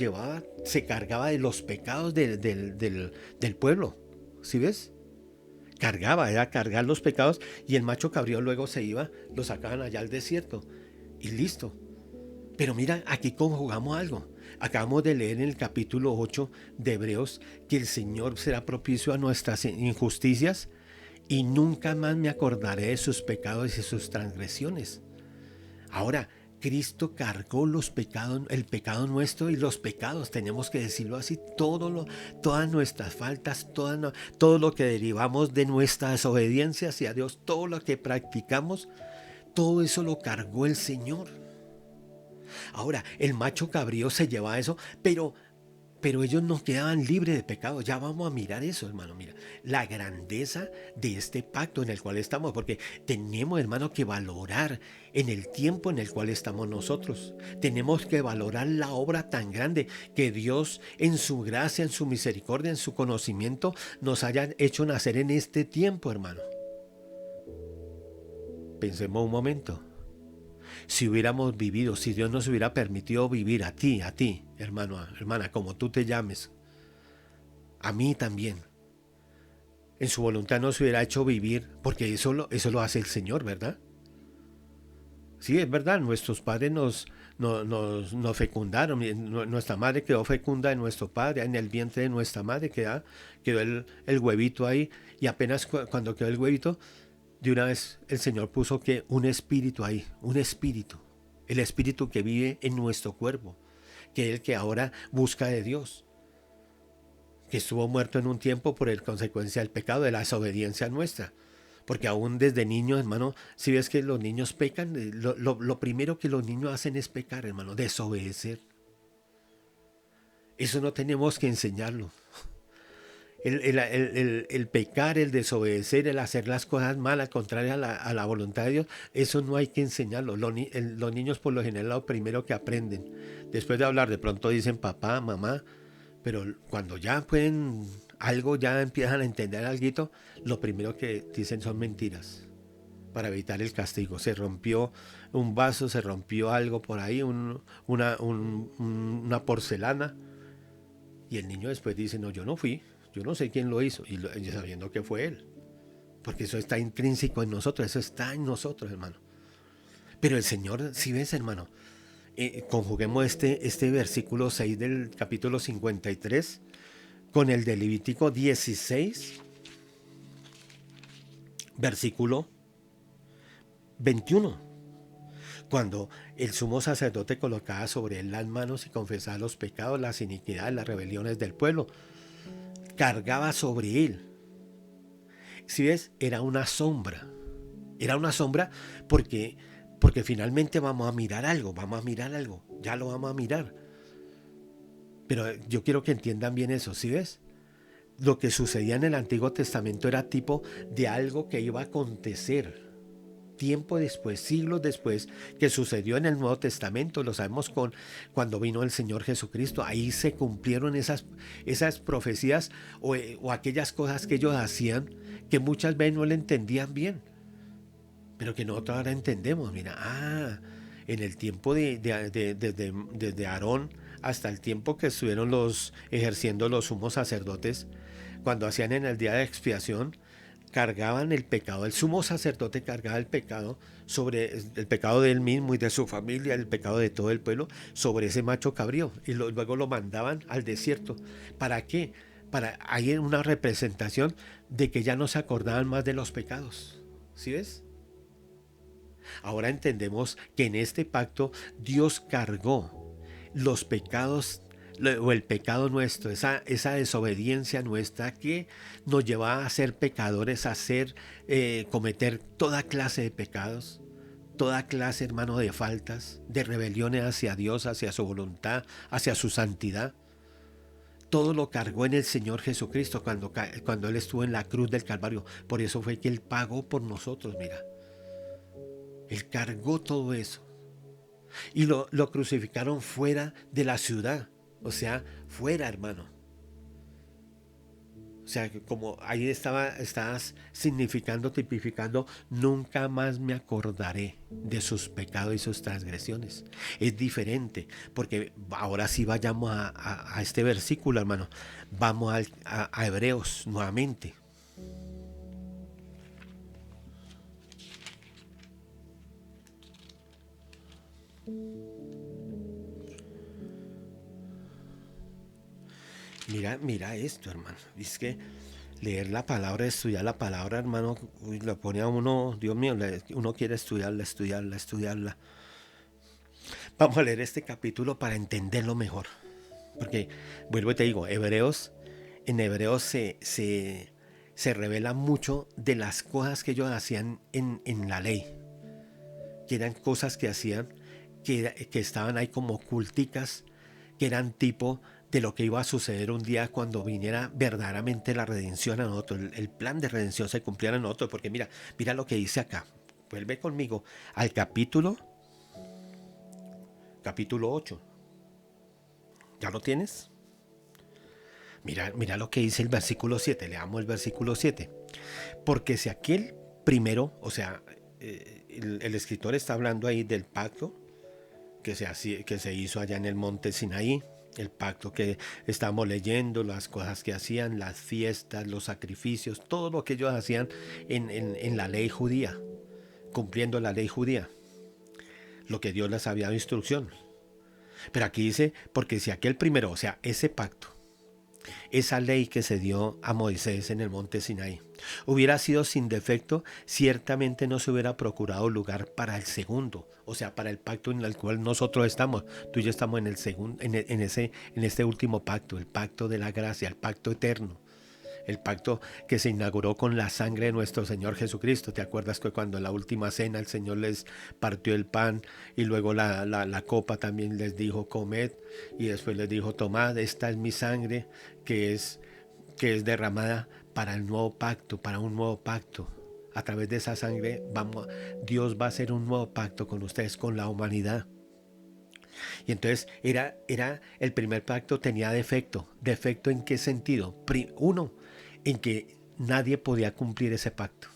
se cargaba de los pecados del pueblo. ¿Sí ves? Era cargar los pecados y el macho cabrío luego se iba, lo sacaban allá al desierto y listo. Pero mira, aquí conjugamos algo. Acabamos de leer en el capítulo 8 de Hebreos que el Señor será propicio a nuestras injusticias y nunca más me acordaré de sus pecados y sus transgresiones. Ahora, Cristo cargó los pecados, el pecado nuestro y los pecados, tenemos que decirlo así, todas nuestras faltas, todo lo que derivamos de nuestra desobediencia hacia Dios, todo lo que practicamos, todo eso lo cargó el Señor. Ahora, el macho cabrío se lleva eso, pero ellos no quedaban libres de pecado. Ya vamos a mirar eso, hermano. Mira, la grandeza de este pacto en el cual estamos, porque tenemos, hermano, que valorar en el tiempo en el cual estamos nosotros. Tenemos que valorar la obra tan grande que Dios en su gracia, en su misericordia, en su conocimiento nos haya hecho nacer en este tiempo, hermano. Pensemos un momento. Si hubiéramos vivido, si Dios nos hubiera permitido vivir a ti, hermano, hermana, como tú te llames, a mí también, en su voluntad nos hubiera hecho vivir, porque eso lo hace el Señor, ¿verdad? Sí, es verdad, nuestros padres nos fecundaron, nuestra madre quedó fecunda en nuestro padre, en el vientre de nuestra madre quedó el huevito ahí, y apenas cuando quedó el huevito, de una vez el Señor puso que un espíritu ahí, un espíritu, el espíritu que vive en nuestro cuerpo, que es el que ahora busca de Dios, que estuvo muerto en un tiempo por el consecuencia del pecado, de la desobediencia nuestra. Porque aún desde niños, hermano, si ves que los niños pecan, lo primero que los niños hacen es pecar, hermano, desobedecer. Eso no tenemos que enseñarlo. El pecar, el desobedecer, el hacer las cosas malas, contrarias a la voluntad de Dios, eso no hay que enseñarlo. Los niños por lo general lo primero que aprenden. Después de hablar, de pronto dicen papá, mamá, pero cuando ya pueden algo, ya empiezan a entender algo, lo primero que dicen son mentiras para evitar el castigo. Se rompió un vaso, se rompió algo por ahí, una porcelana, y el niño después dice, no, yo no fui, yo no sé quién lo hizo, y sabiendo que fue él, porque eso está intrínseco en nosotros, eso está en nosotros, hermano. Pero el Señor, si ves, hermano, conjuguemos este versículo 6 del capítulo 53 con el de Levítico 16, versículo 21. Cuando el sumo sacerdote colocaba sobre él las manos y confesaba los pecados, las iniquidades, las rebeliones del pueblo, cargaba sobre él. Si ves, era una sombra. Era una sombra porque finalmente vamos a mirar algo, ya lo vamos a mirar. Pero yo quiero que entiendan bien eso, ¿sí ves? Lo que sucedía en el Antiguo Testamento era tipo de algo que iba a acontecer tiempo después, siglos después, que sucedió en el Nuevo Testamento. Lo sabemos cuando vino el Señor Jesucristo. Ahí se cumplieron esas profecías o aquellas cosas que ellos hacían que muchas veces no le entendían bien, pero que nosotros ahora entendemos. Mira, en el tiempo desde Aarón hasta el tiempo que estuvieron ejerciendo los sumos sacerdotes, cuando hacían en el día de expiación, cargaban el pecado. El sumo sacerdote cargaba el pecado sobre el pecado de él mismo y de su familia, el pecado de todo el pueblo, sobre ese macho cabrío, y luego lo mandaban al desierto. ¿Para qué? Para hay una representación de que ya no se acordaban más de los pecados. ¿Sí ves? Ahora entendemos que en este pacto Dios cargó los pecados o el pecado nuestro, esa desobediencia nuestra que nos lleva a ser pecadores, a cometer toda clase de pecados, toda clase, hermano, de faltas, de rebeliones hacia Dios, hacia su voluntad, hacia su santidad. Todo lo cargó en el Señor Jesucristo cuando Él estuvo en la cruz del Calvario. Por eso fue que Él pagó por nosotros, mira. Él cargó todo eso. Y lo crucificaron fuera de la ciudad. O sea, fuera, hermano. O sea, como ahí estabas significando, tipificando, nunca más me acordaré de sus pecados y sus transgresiones. Es diferente, porque ahora sí vayamos a este versículo, hermano. Vamos a Hebreos nuevamente. Mira esto, hermano. Es que leer la palabra, estudiar la palabra, hermano, lo pone a uno, Dios mío, uno quiere estudiarla. Vamos a leer este capítulo para entenderlo mejor. Porque, vuelvo y te digo, en Hebreos se revela mucho de las cosas que ellos hacían en la ley. Que eran cosas que hacían, que estaban ahí como oculticas, que eran tipo de lo que iba a suceder un día cuando viniera verdaderamente la redención a nosotros, el plan de redención se cumpliera en nosotros, porque mira lo que dice acá. Vuelve conmigo al capítulo 8. ¿Ya lo tienes? Mira lo que dice el versículo 7. Leamos el versículo 7. Porque si aquel primero, o sea, el escritor está hablando ahí del pacto que se hizo allá en el monte Sinaí, el pacto que estamos leyendo, las cosas que hacían, las fiestas, los sacrificios, todo lo que ellos hacían en la ley judía, cumpliendo la ley judía. lo que Dios les había dado instrucción. Pero aquí dice, porque si aquel primero, o sea, ese pacto, esa ley que se dio a Moisés en el monte Sinaí, hubiera sido sin defecto, ciertamente no se hubiera procurado lugar para el segundo, o sea, para el pacto en el cual nosotros estamos. Tú y yo estamos en el segundo, en este último pacto, el pacto de la gracia, el pacto eterno. El pacto que se inauguró con la sangre de nuestro Señor Jesucristo. ¿Te acuerdas que cuando en la última cena el Señor les partió el pan y luego la copa también les dijo comed, y después les dijo tomad, esta es mi sangre que es derramada para el nuevo pacto, para un nuevo pacto? A través de esa sangre Dios va a hacer un nuevo pacto con ustedes, con la humanidad. Y entonces era el primer pacto tenía defecto. ¿Defecto en qué sentido? Uno, en que nadie podía cumplir ese pacto,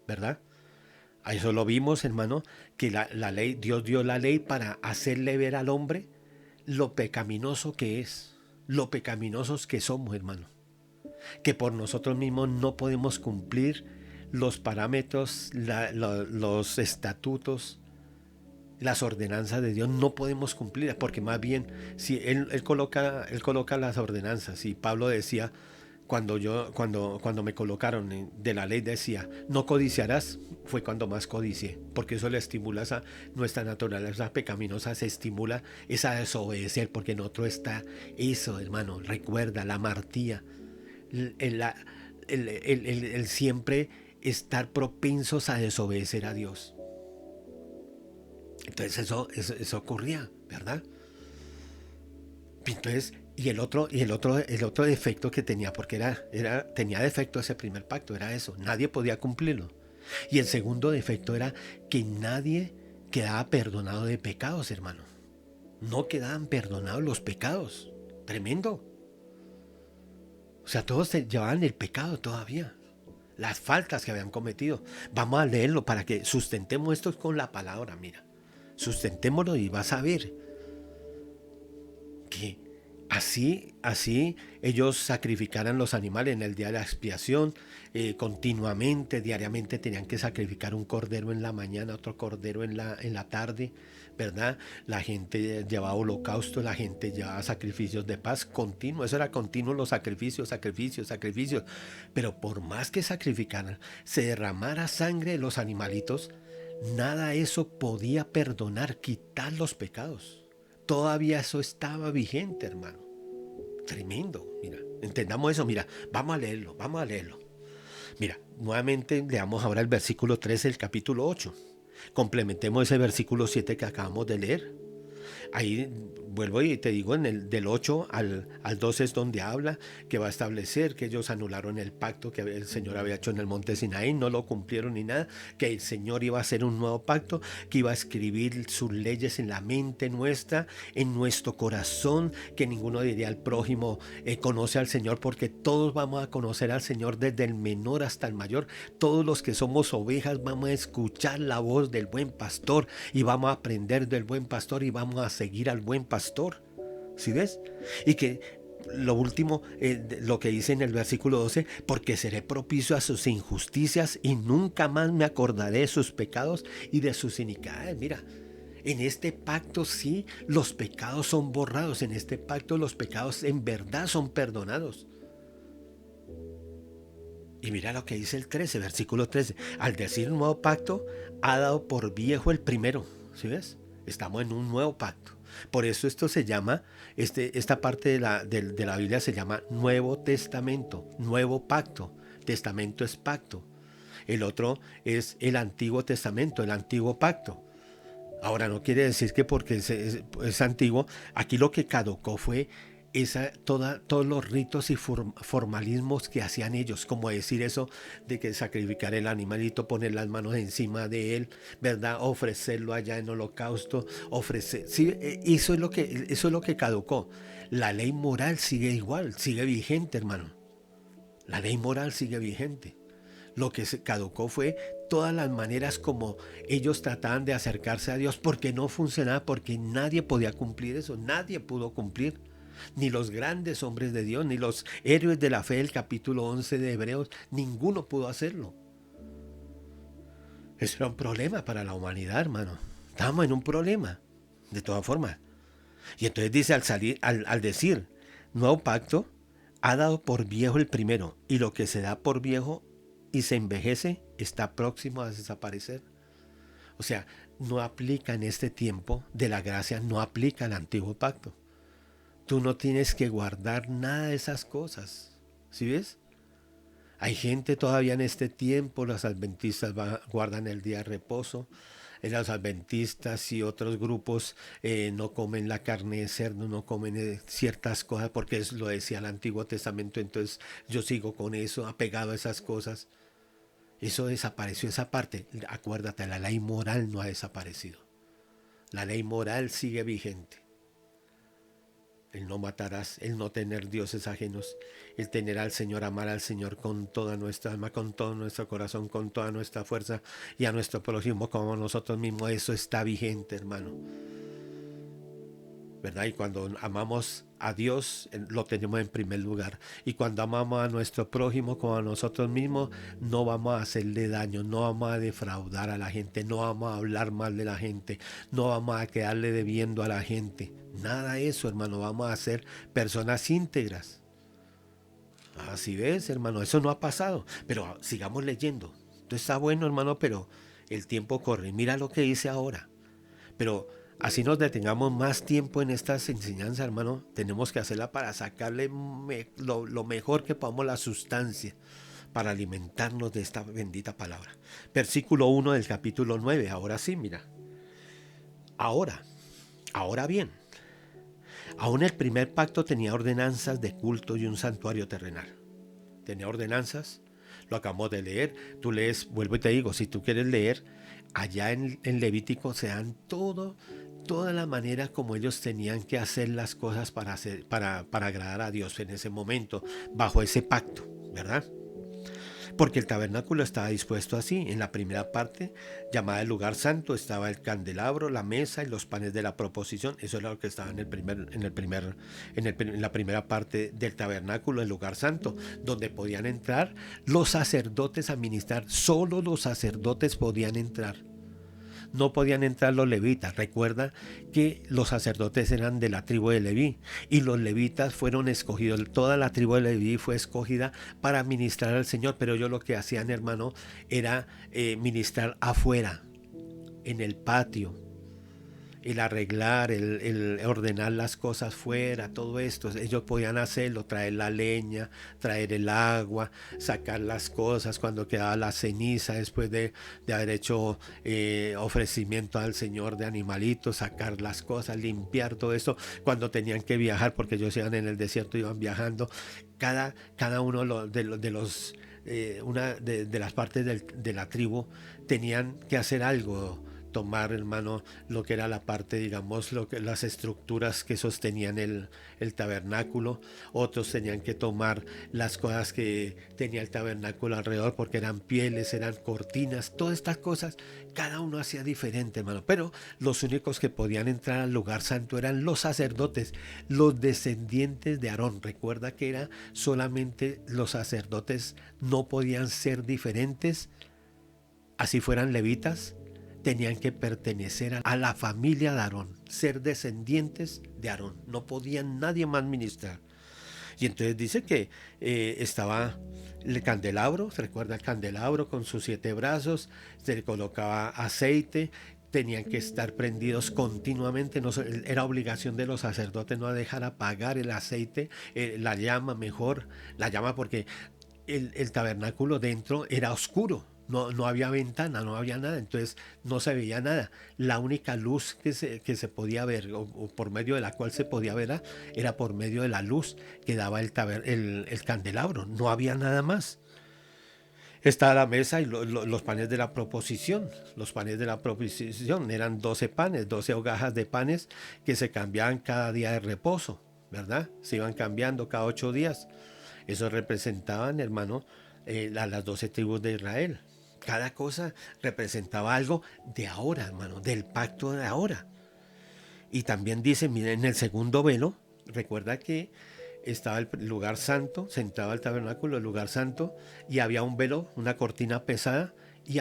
¿verdad? A eso lo vimos, hermano, que la ley, Dios dio la ley para hacerle ver al hombre lo pecaminoso que es, lo pecaminosos que somos, hermano. Que por nosotros mismos no podemos cumplir los parámetros, los estatutos, las ordenanzas de Dios, no podemos cumplirlas, porque más bien si él coloca las ordenanzas. Y Pablo decía, cuando me colocaron de la ley, decía no codiciarás, fue cuando más codicié, porque eso le estimula nuestra naturaleza pecaminosa, se estimula esa desobedecer, porque en otro está eso, hermano. Recuerda la amartía, el siempre estar propensos a desobedecer a Dios. Entonces eso ocurría, ¿verdad? Entonces, y el otro defecto que tenía, porque tenía defecto ese primer pacto, era eso, nadie podía cumplirlo. Y el segundo defecto era que nadie quedaba perdonado de pecados, hermano. No quedaban perdonados los pecados. Tremendo. O sea, todos llevaban el pecado todavía, las faltas que habían cometido. Vamos a leerlo para que sustentemos esto con la palabra, mira. Sustentémoslo y vas a ver que así ellos sacrificaran los animales en el día de la expiación, continuamente, diariamente tenían que sacrificar un cordero en la mañana, otro cordero en la tarde, ¿verdad? La gente llevaba holocausto, la gente llevaba sacrificios de paz continuo, eso era continuo, los sacrificios, pero por más que sacrificaran, se derramara sangre de los animalitos, nada eso podía perdonar, quitar los pecados. Todavía eso estaba vigente, hermano. Tremendo, mira. Entendamos eso, mira. Vamos a leerlo. Mira, nuevamente leamos ahora el versículo 13 del capítulo 8. Complementemos ese versículo 7 que acabamos de leer. Ahí vuelvo y te digo, del 8 al 12 es donde habla que va a establecer que ellos anularon el pacto que el Señor había hecho en el monte Sinaí, no lo cumplieron ni nada, que el Señor iba a hacer un nuevo pacto, que iba a escribir sus leyes en la mente nuestra, en nuestro corazón, que ninguno diría al prójimo conoce al Señor, porque todos vamos a conocer al Señor, desde el menor hasta el mayor. Todos los que somos ovejas vamos a escuchar la voz del buen pastor y vamos a aprender del buen pastor y vamos a seguir al buen pastor. ¿Sí ves? Y que lo último, lo que dice en el versículo 12, porque seré propicio a sus injusticias y nunca más me acordaré de sus pecados y de sus iniquidades. Mira, en este pacto sí, los pecados son borrados. En este pacto los pecados en verdad son perdonados. Y mira lo que dice el 13, versículo 13. Al decir nuevo pacto, ha dado por viejo el primero. ¿Sí ves? Estamos en un nuevo pacto. Por eso esto se llama, esta parte de la Biblia se llama Nuevo Testamento, Nuevo Pacto. Testamento es pacto. El otro es el Antiguo Testamento, el Antiguo Pacto. Ahora no quiere decir que porque es antiguo, aquí lo que caducó fue todos los ritos y formalismos que hacían ellos, como decir eso de que sacrificar el animalito, poner las manos encima de él, ¿verdad? Ofrecerlo allá en holocausto, sí, eso es lo que caducó. La ley moral sigue igual, sigue vigente, hermano. La ley moral sigue vigente. Lo que se caducó fue todas las maneras como ellos trataban de acercarse a Dios, porque no funcionaba, porque nadie podía cumplir eso, nadie pudo cumplir. Ni los grandes hombres de Dios, ni los héroes de la fe del capítulo 11 de Hebreos, ninguno pudo hacerlo. Eso era un problema para la humanidad, hermano. Estábamos en un problema, de todas formas. Y entonces dice al decir, nuevo pacto, ha dado por viejo el primero, y lo que se da por viejo y se envejece está próximo a desaparecer. O sea, no aplica en este tiempo de la gracia, no aplica el antiguo pacto. Tú no tienes que guardar nada de esas cosas. ¿Sí ves? Hay gente todavía en este tiempo, los adventistas guardan el día de reposo, los adventistas y otros grupos no comen la carne de cerdo, no comen ciertas cosas porque eso lo decía el Antiguo Testamento, entonces yo sigo con eso, apegado a esas cosas. Eso desapareció, esa parte. Acuérdate, la ley moral no ha desaparecido. La ley moral sigue vigente. El no matarás, el no tener dioses ajenos, el tener al Señor, amar al Señor con toda nuestra alma, con todo nuestro corazón, con toda nuestra fuerza y a nuestro prójimo como nosotros mismos. Eso está vigente, hermano. ¿Verdad? Y cuando amamos a Dios, lo tenemos en primer lugar. Y cuando amamos a nuestro prójimo como a nosotros mismos, no vamos a hacerle daño, no vamos a defraudar a la gente, no vamos a hablar mal de la gente, no vamos a quedarle debiendo a la gente. Nada de eso, hermano. Vamos a ser personas íntegras. Así ves, hermano. Eso no ha pasado. Pero sigamos leyendo. Esto está bueno, hermano, pero el tiempo corre. Mira lo que dice ahora. Pero así nos detengamos más tiempo en estas enseñanzas, hermano. Tenemos que hacerla para sacarle lo mejor que podamos, la sustancia, para alimentarnos de esta bendita palabra. Versículo 1 del capítulo 9. Ahora sí, mira. Ahora bien. Aún el primer pacto tenía ordenanzas de culto y un santuario terrenal. Tenía ordenanzas, lo acabamos de leer. Tú lees, vuelvo y te digo, si tú quieres leer, allá en Levítico se dan toda la manera como ellos tenían que hacer las cosas para agradar a Dios en ese momento, bajo ese pacto, ¿verdad? Porque el tabernáculo estaba dispuesto así. En la primera parte, llamada el lugar santo, estaba el candelabro, la mesa y los panes de la proposición. Eso era lo que estaba en la primera parte del tabernáculo, el lugar santo, donde podían entrar los sacerdotes a ministrar. Solo los sacerdotes podían entrar. No podían entrar los levitas. Recuerda que los sacerdotes eran de la tribu de Leví y los levitas fueron escogidos. Toda la tribu de Leví fue escogida para ministrar al Señor, pero ellos lo que hacían, hermano, era ministrar afuera, en el patio, el arreglar, el ordenar las cosas fuera, todo esto. Ellos podían hacerlo, traer la leña, traer el agua, sacar las cosas cuando quedaba la ceniza después de haber hecho ofrecimiento al Señor de animalitos, sacar las cosas, limpiar todo esto cuando tenían que viajar, porque ellos iban en el desierto, iban viajando. Cada uno de las partes de la tribu tenían que hacer algo, tomar, hermano, lo que era la parte, digamos, las estructuras que sostenían el tabernáculo. Otros tenían que tomar las cosas que tenía el tabernáculo alrededor, porque eran pieles, eran cortinas, todas estas cosas. Cada uno hacía diferente, hermano, pero los únicos que podían entrar al lugar santo eran los sacerdotes, los descendientes de Aarón. Recuerda que era solamente los sacerdotes, no podían ser diferentes, así fueran levitas. Tenían que pertenecer a la familia de Aarón, ser descendientes de Aarón. No podían nadie más ministrar. Y entonces dice que estaba el candelabro, se recuerda el candelabro con sus 7 brazos, se le colocaba aceite, tenían que estar prendidos continuamente. No, era obligación de los sacerdotes no dejar apagar el aceite, la llama porque el tabernáculo dentro era oscuro. No había ventana, no había nada, entonces no se veía nada. La única luz que se podía ver, o por medio de la cual se podía ver, era por medio de la luz que daba el candelabro. No había nada más. Estaba la mesa y los panes de la proposición. Los panes de la proposición eran 12 panes, 12 hogajas de panes que se cambiaban cada día de reposo, ¿verdad? Se iban cambiando cada 8 días. Eso representaban, hermano, las 12 tribus de Israel. Cada cosa representaba algo de ahora, hermano, del pacto de ahora. Y también dice, miren, en el segundo velo, recuerda que estaba el lugar santo, se entraba al tabernáculo, el lugar santo, y había un velo, una cortina pesada, y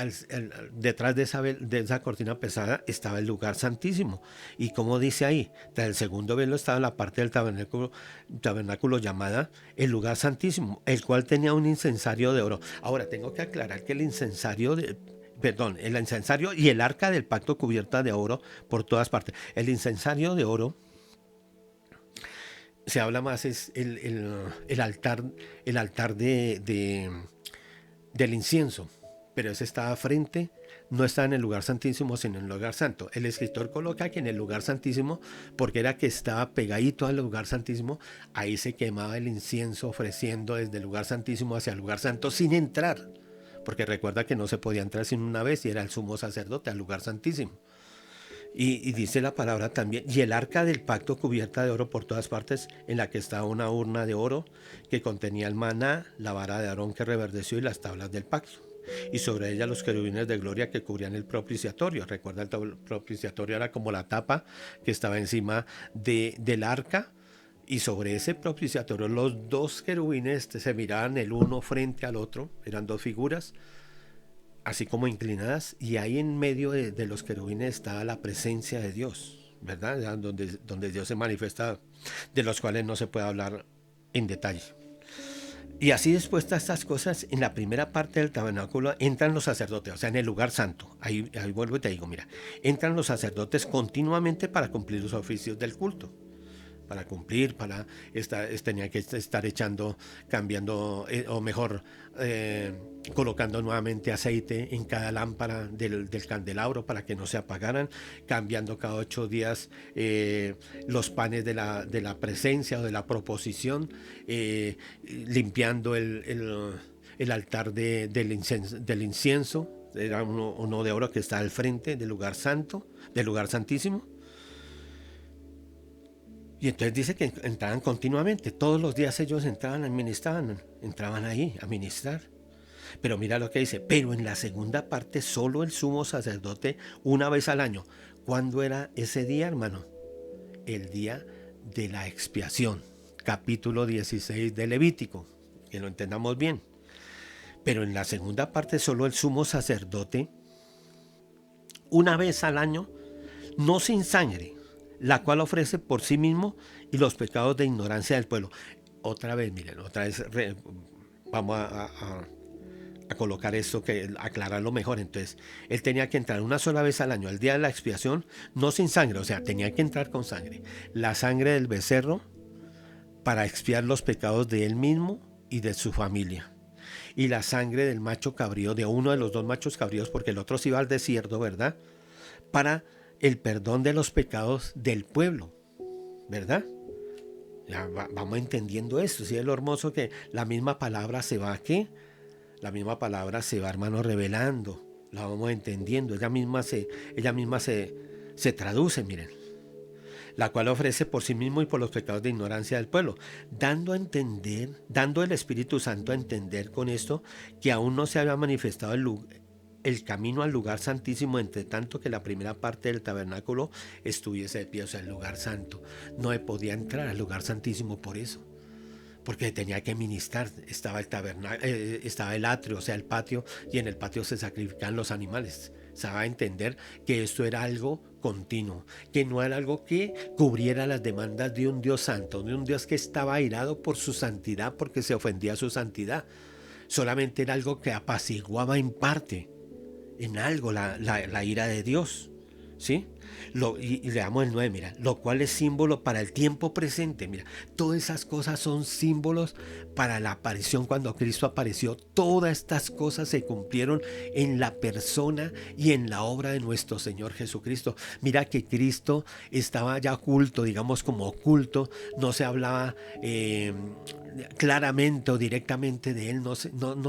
detrás de esa cortina pesada estaba el lugar santísimo. Y como dice ahí, tras el segundo velo estaba la parte del tabernáculo llamada el lugar santísimo, el cual tenía un incensario de oro. Ahora, tengo que aclarar que el incensario y el arca del pacto cubierta de oro por todas partes. El incensario de oro, se habla más, es el altar del incienso, pero ese estaba frente, no estaba en el lugar santísimo, sino en el lugar santo. El escritor coloca que en el lugar santísimo, porque era que estaba pegadito al lugar santísimo, ahí se quemaba el incienso ofreciendo desde el lugar santísimo hacia el lugar santo sin entrar, porque recuerda que no se podía entrar sino una vez y era el sumo sacerdote al lugar santísimo. Y dice la palabra también, y el arca del pacto cubierta de oro por todas partes, en la que estaba una urna de oro que contenía el maná, la vara de Aarón que reverdeció y las tablas del pacto. Y sobre ella los querubines de gloria que cubrían el propiciatorio. Recuerda, el propiciatorio era como la tapa que estaba encima del arca. Y sobre ese propiciatorio los dos querubines se miraban el uno frente al otro, eran dos figuras así como inclinadas, y ahí en medio de los querubines estaba la presencia de Dios, ¿verdad? Donde Dios se manifiesta, de los cuales no se puede hablar en detalle. Y así dispuestas estas cosas, en la primera parte del tabernáculo entran los sacerdotes, o sea, en el lugar santo. Ahí vuelvo y te digo, mira, entran los sacerdotes continuamente para cumplir los oficios del culto. Para cumplir, tenía que estar cambiando, o mejor, colocando nuevamente aceite en cada lámpara del candelabro para que no se apagaran, cambiando cada 8 días los panes de la presencia o de la proposición, limpiando el altar del incienso, era uno de oro que está al frente del lugar santo, del lugar santísimo. Y entonces dice que entraban continuamente, todos los días ellos entraban ahí a ministrar. Pero mira lo que dice, pero en la segunda parte solo el sumo sacerdote una vez al año. ¿Cuándo era ese día, hermano? El día de la expiación, capítulo 16 de Levítico, que lo entendamos bien. Pero en la segunda parte solo el sumo sacerdote una vez al año, no sin sangre, la cual ofrece por sí mismo y los pecados de ignorancia del pueblo. Otra vez, miren, vamos a colocar esto, aclararlo mejor. Entonces, él tenía que entrar una sola vez al año, el día de la expiación, no sin sangre, o sea, tenía que entrar con sangre. La sangre del becerro para expiar los pecados de él mismo y de su familia. Y la sangre del macho cabrío, de uno de los dos machos cabríos, porque el otro se iba al desierto, ¿verdad? Para el perdón de los pecados del pueblo, ¿verdad? Ya vamos entendiendo esto. ¿Sí? Es lo hermoso que la misma palabra se va aquí, la misma palabra se va, hermano, revelando, la vamos entendiendo, ella misma se traduce, miren, la cual ofrece por sí mismo y por los pecados de ignorancia del pueblo, dando el Espíritu Santo a entender con esto que aún no se había manifestado el camino al lugar santísimo, entre tanto que la primera parte del tabernáculo estuviese de pie, o sea, el lugar santo. No se podía entrar al lugar santísimo por eso, porque tenía que ministrar. Estaba estaba el atrio, o sea, el patio, y en el patio se sacrificaban los animales. Se va a entender que esto era algo continuo, que no era algo que cubriera las demandas de un Dios santo, de un Dios que estaba airado por su santidad, porque se ofendía a su santidad. Solamente era algo que apaciguaba en parte, en algo, la ira de Dios, ¿sí? Y leamos el 9, mira, lo cual es símbolo para el tiempo presente. Mira, todas esas cosas son símbolos para la aparición. Cuando Cristo apareció, todas estas cosas se cumplieron en la persona y en la obra de nuestro Señor Jesucristo. Mira que Cristo estaba ya oculto, digamos como oculto, no se hablaba claramente o directamente de él, no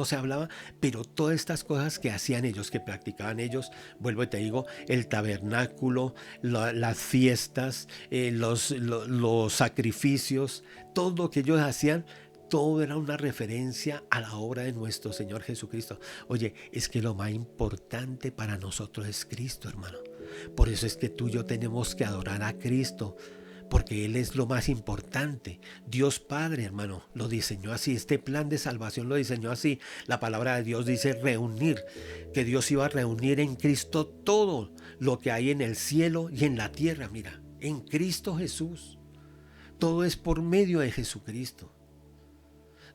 se hablaba, pero todas estas cosas que hacían ellos, que practicaban ellos, vuelvo y te digo, el tabernáculo, las fiestas, los sacrificios, todo lo que ellos hacían, todo era una referencia a la obra de nuestro Señor Jesucristo. Oye, es que lo más importante para nosotros es Cristo, hermano. Por eso es que tú y yo tenemos que adorar a Cristo, porque Él es lo más importante. Dios Padre, hermano, lo diseñó así. Este plan de salvación lo diseñó así. La palabra de Dios dice reunir, que Dios iba a reunir en Cristo todo lo que hay en el cielo y en la tierra. Mira, en Cristo Jesús. Todo es por medio de Jesucristo.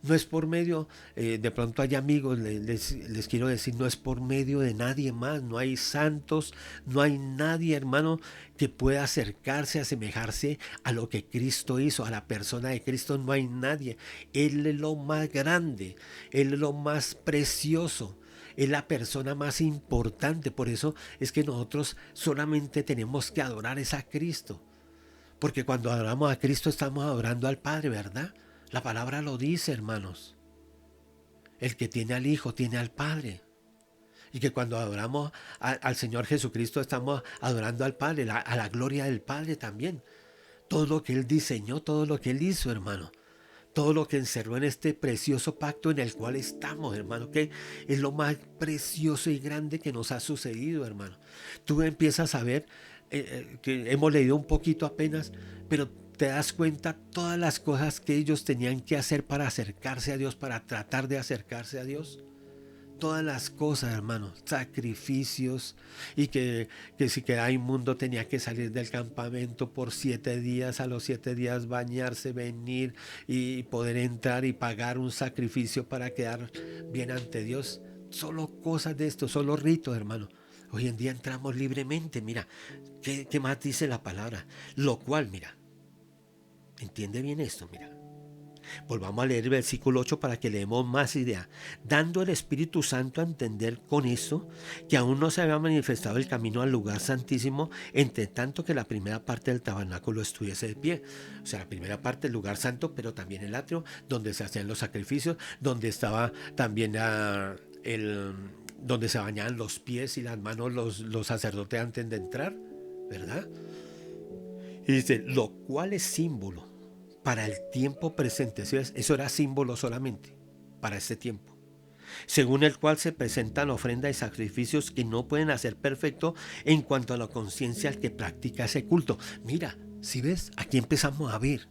No es por medio, de pronto hay amigos, les quiero decir, no es por medio de nadie más. No hay santos, no hay nadie, hermano, que pueda acercarse, asemejarse a lo que Cristo hizo, a la persona de Cristo. No hay nadie. Él es lo más grande, Él es lo más precioso. Es la persona más importante. Por eso es que nosotros solamente tenemos que adorar es a Cristo. Porque cuando adoramos a Cristo estamos adorando al Padre, ¿verdad? La palabra lo dice, hermanos. El que tiene al Hijo tiene al Padre. Y que cuando adoramos al Señor Jesucristo estamos adorando al Padre, a la gloria del Padre también. Todo lo que Él diseñó, todo lo que Él hizo, hermano. Todo lo que encerró en este precioso pacto en el cual estamos, hermano, que es lo más precioso y grande que nos ha sucedido, hermano. Tú empiezas a ver, que hemos leído un poquito apenas, pero te das cuenta todas las cosas que ellos tenían que hacer para acercarse a Dios, para tratar de acercarse a Dios. Todas las cosas, hermano, sacrificios, y que si quedaba inmundo tenía que salir del campamento por 7 días, a los 7 días bañarse, venir y poder entrar y pagar un sacrificio para quedar bien ante Dios. Solo cosas de esto, solo ritos, hermano. Hoy en día entramos libremente, mira, ¿qué más dice la palabra? Lo cual, mira, entiende bien esto, mira. Volvamos a leer el versículo 8 para que leemos más idea. Dando el Espíritu Santo a entender con eso que aún no se había manifestado el camino al lugar santísimo, entre tanto que la primera parte del tabernáculo estuviese de pie. O sea, la primera parte del lugar santo, pero también el atrio, donde se hacían los sacrificios, donde estaba también donde se bañaban los pies y las manos los sacerdotes antes de entrar, ¿verdad? Y dice, lo cual es símbolo para el tiempo presente. ¿Sí ves? Eso era símbolo solamente para este tiempo, según el cual se presentan ofrendas y sacrificios que no pueden hacer perfecto en cuanto a la conciencia al que practica ese culto. Mira, si ves, aquí empezamos a ver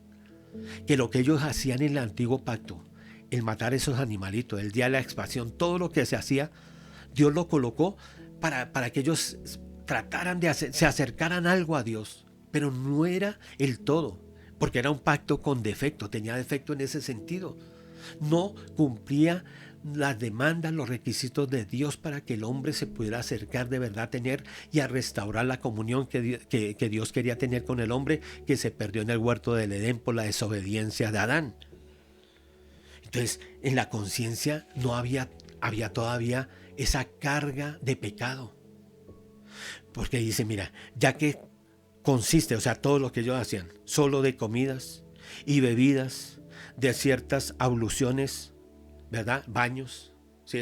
que lo que ellos hacían en el antiguo pacto, el matar esos animalitos, el día de la expiación, todo lo que se hacía, Dios lo colocó para que ellos trataran de se acercaran algo a Dios, pero no era el todo, porque era un pacto con defecto, tenía defecto en ese sentido. No cumplía las demandas, los requisitos de Dios para que el hombre se pudiera acercar de verdad, tener y a restaurar la comunión que Dios quería tener con el hombre, que se perdió en el huerto del Edén por la desobediencia de Adán. Entonces, en la conciencia no había todavía esa carga de pecado. Porque dice, mira, ya que consiste, o sea, todo lo que ellos hacían, solo de comidas y bebidas, de ciertas abluciones, ¿verdad? Baños, ¿sí?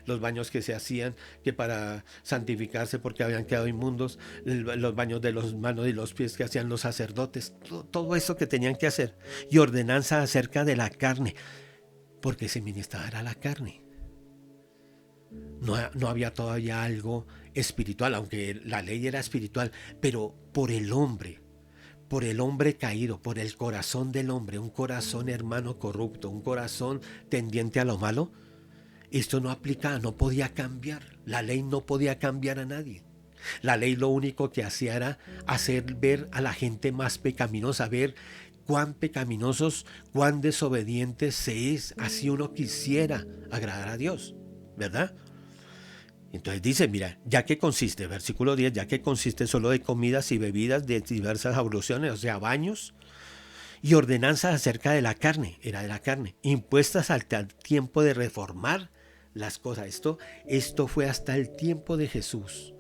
Los baños que se hacían, que para santificarse porque habían quedado inmundos, los baños de las manos y los pies que hacían los sacerdotes, todo eso que tenían que hacer, y ordenanza acerca de la carne, porque se ministraba la carne. No había todavía algo espiritual, aunque la ley era espiritual, pero por el hombre caído, por el corazón del hombre, un corazón, hermano, corrupto, un corazón tendiente a lo malo, esto no aplicaba, no podía cambiar. La ley no podía cambiar a nadie. La ley lo único que hacía era hacer ver a la gente más pecaminosa, ver cuán pecaminosos, cuán desobedientes se es, así uno quisiera agradar a Dios, ¿verdad? Entonces dice, mira, ya que consiste, versículo 10, ya que consiste solo de comidas y bebidas de diversas abluciones, o sea, baños, y ordenanzas acerca de la carne, era de la carne, impuestas hasta el tiempo de reformar las cosas. Esto fue hasta el tiempo de Jesús.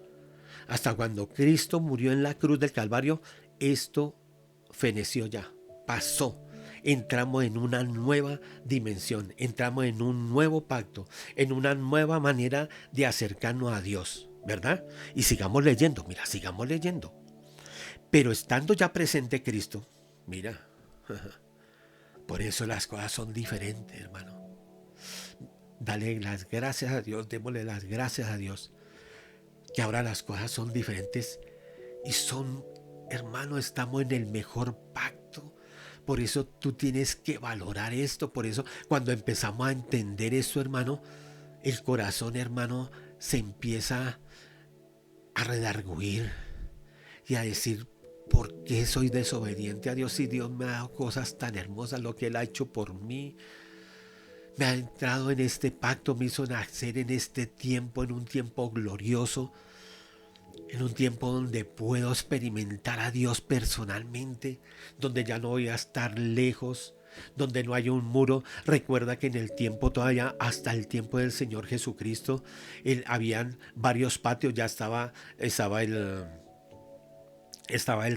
Hasta cuando Cristo murió en la cruz del Calvario, esto feneció ya, pasó. Entramos en una nueva dimensión, entramos en un nuevo pacto, en una nueva manera de acercarnos a Dios, ¿verdad? Y sigamos leyendo, mira, sigamos leyendo. Pero estando ya presente Cristo, mira, por eso las cosas son diferentes, hermano. Dale las gracias a Dios, démosle las gracias a Dios, que ahora las cosas son diferentes y son hermano, estamos en el mejor pacto. Por eso tú tienes que valorar esto. Por eso cuando empezamos a entender esto, hermano, el corazón, hermano, se empieza a redarguir y a decir: ¿por qué soy desobediente a Dios si Dios me ha dado cosas tan hermosas, lo que Él ha hecho por mí? Me ha entrado en este pacto, me hizo nacer en este tiempo, en un tiempo glorioso, en un tiempo donde puedo experimentar a Dios personalmente, donde ya no voy a estar lejos, donde no hay un muro. Recuerda que en el tiempo todavía, hasta el tiempo del Señor Jesucristo, habían varios patios, ya estaba el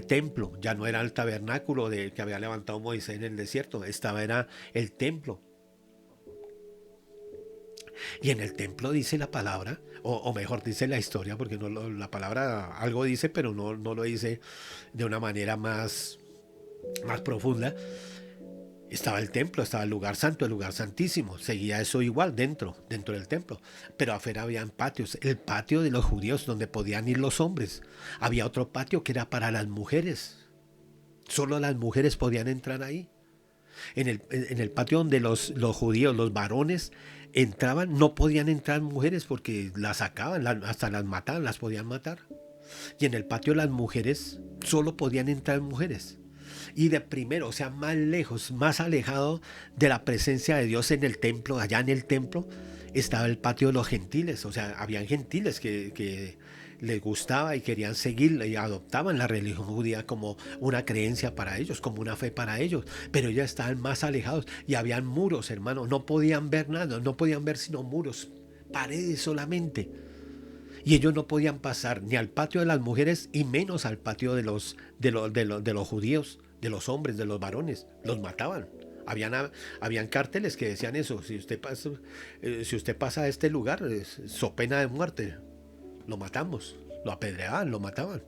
templo, ya no era el tabernáculo que había levantado Moisés en el desierto, era el templo. Y en el templo dice la palabra, o mejor dice la historia, porque la palabra algo dice, pero no lo dice de una manera más profunda. Estaba el templo, estaba el lugar santo, el lugar santísimo. Seguía eso igual dentro del templo. Pero afuera habían patios. El patio de los judíos donde podían ir los hombres. Había otro patio que era para las mujeres. Solo las mujeres podían entrar ahí. En el patio donde los judíos, los varones, entraban, no podían entrar mujeres porque las sacaban, hasta las mataban, las podían matar. Y en el patio de las mujeres solo podían entrar mujeres. Y de primero, o sea, más lejos, más alejado de la presencia de Dios en el templo, allá en el templo, estaba el patio de los gentiles. O sea, habían gentiles que les gustaba y querían seguir y adoptaban la religión judía como una creencia para ellos, como una fe para ellos, pero ya estaban más alejados y habían muros, hermano, no podían ver nada, no podían ver sino muros, paredes solamente, y ellos no podían pasar ni al patio de las mujeres y menos al patio de los judíos, de los hombres, de los varones. Los mataban. Habían carteles que decían eso: si usted pasa a este lugar, so pena de muerte, lo matamos, lo apedreaban, lo mataban.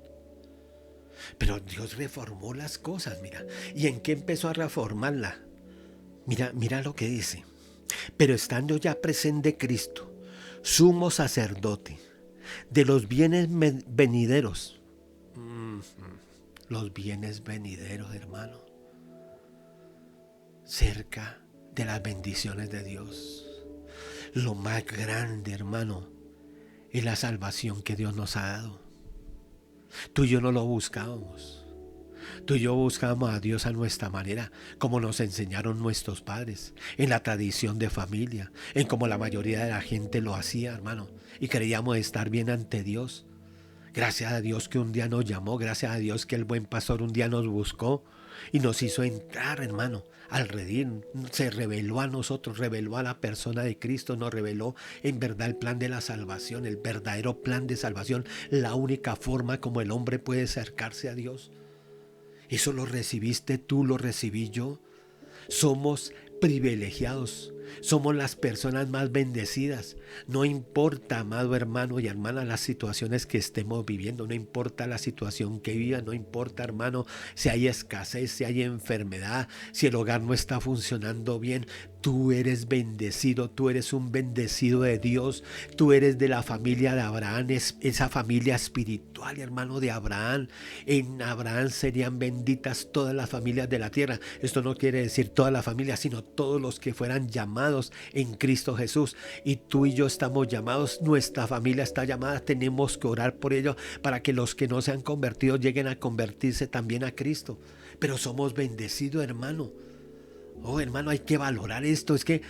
Pero Dios reformó las cosas, mira. ¿Y en qué empezó a reformarla? Mira lo que dice: pero estando ya presente Cristo, sumo sacerdote de los bienes venideros. Los bienes venideros, hermano. Cerca de las bendiciones de Dios. Lo más grande, hermano, es la salvación que Dios nos ha dado. Tú y yo no lo buscábamos. Tú y yo buscábamos a Dios a nuestra manera, como nos enseñaron nuestros padres, en la tradición de familia, en como la mayoría de la gente lo hacía, hermano, y creíamos estar bien ante Dios. Gracias a Dios que un día nos llamó, gracias a Dios que el buen pastor un día nos buscó y nos hizo entrar, hermano, al redil. Se reveló a nosotros, reveló a la persona de Cristo, nos reveló en verdad el plan de la salvación, el verdadero plan de salvación, la única forma como el hombre puede acercarse a Dios. Eso lo recibiste tú, lo recibí yo. Somos privilegiados, somos las personas más bendecidas. No importa, amado hermano y hermana, las situaciones que estemos viviendo, no importa la situación que vivan, no importa, hermano, si hay escasez, si hay enfermedad, si el hogar no está funcionando bien. Tú eres bendecido, tú eres un bendecido de Dios, tú eres de la familia de Abraham, esa familia espiritual, hermano, de Abraham. En Abraham serían benditas todas las familias de la tierra. Esto no quiere decir toda la familia, sino todos los que fueran llamados en Cristo Jesús. Y tú y yo estamos llamados, nuestra familia está llamada, tenemos que orar por ello para que los que no se han convertido lleguen a convertirse también a Cristo. Pero somos bendecidos, hermano. Oh, hermano, hay que valorar esto. Es que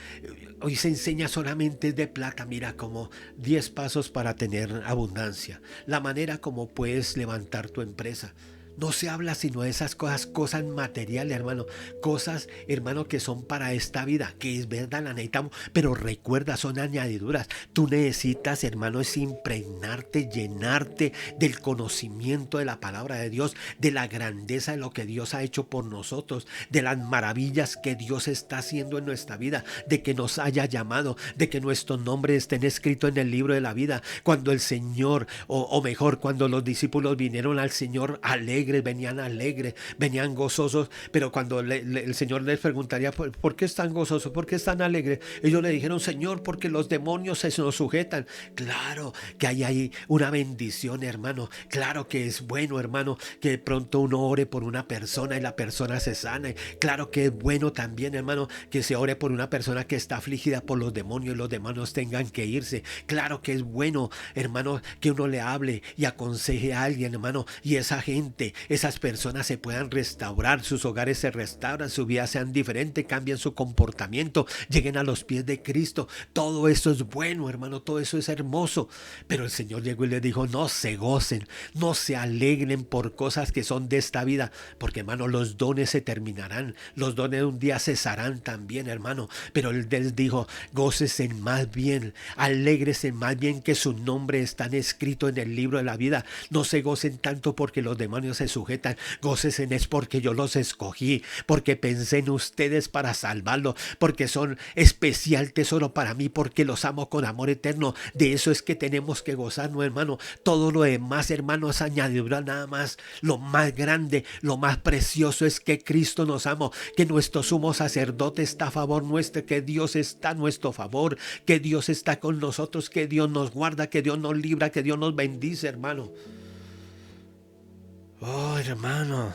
hoy se enseña solamente de plata. Mira, como 10 pasos para tener abundancia. La manera como puedes levantar tu empresa. No se habla sino de esas cosas materiales, hermano. Cosas, hermano, que son para esta vida, que es verdad, la necesitamos. Pero recuerda, son añadiduras. Tú necesitas, hermano, es impregnarte, llenarte del conocimiento de la palabra de Dios, de la grandeza de lo que Dios ha hecho por nosotros, de las maravillas que Dios está haciendo en nuestra vida, de que nos haya llamado, de que nuestros nombres estén escritos en el libro de la vida. Cuando el Señor, o mejor, cuando los discípulos vinieron al Señor alegres, alegres, venían gozosos, pero cuando el Señor les preguntaría, ¿por qué están gozosos? ¿Por qué están alegres? Ellos le dijeron, Señor, porque los demonios se nos sujetan. Claro que hay ahí una bendición, hermano. Claro que es bueno, hermano, que de pronto uno ore por una persona y la persona se sana. Claro que es bueno también, hermano, que se ore por una persona que está afligida por los demonios y los demonios tengan que irse. Claro que es bueno, hermano, que uno le hable y aconseje a alguien, hermano, y esa gente, esas personas se puedan restaurar, sus hogares se restauran, su vida sean diferente, cambien su comportamiento, lleguen a los pies de Cristo. Todo eso es bueno, hermano, todo eso es hermoso. Pero el Señor llegó y les dijo, no se gocen, no se alegren por cosas que son de esta vida, porque, hermano, los dones se terminarán, los dones un día cesarán también, hermano. Pero Él les dijo, gócese más bien, alégrese más bien, que su nombre está escrito en el libro de la vida. No se gocen tanto porque los demonios se sujetan, gócesen es porque yo los escogí, porque pensé en ustedes para salvarlos, porque son especial tesoro para mí, porque los amo con amor eterno. De eso es que tenemos que gozarnos, hermano. Todo lo demás, hermano, es añadidura nada más. Lo más grande, lo más precioso es que Cristo nos ama, que nuestro sumo sacerdote está a favor nuestro, que Dios está a nuestro favor, que Dios está con nosotros, que Dios nos guarda, que Dios nos libra, que Dios nos bendice, hermano. Oh, hermano,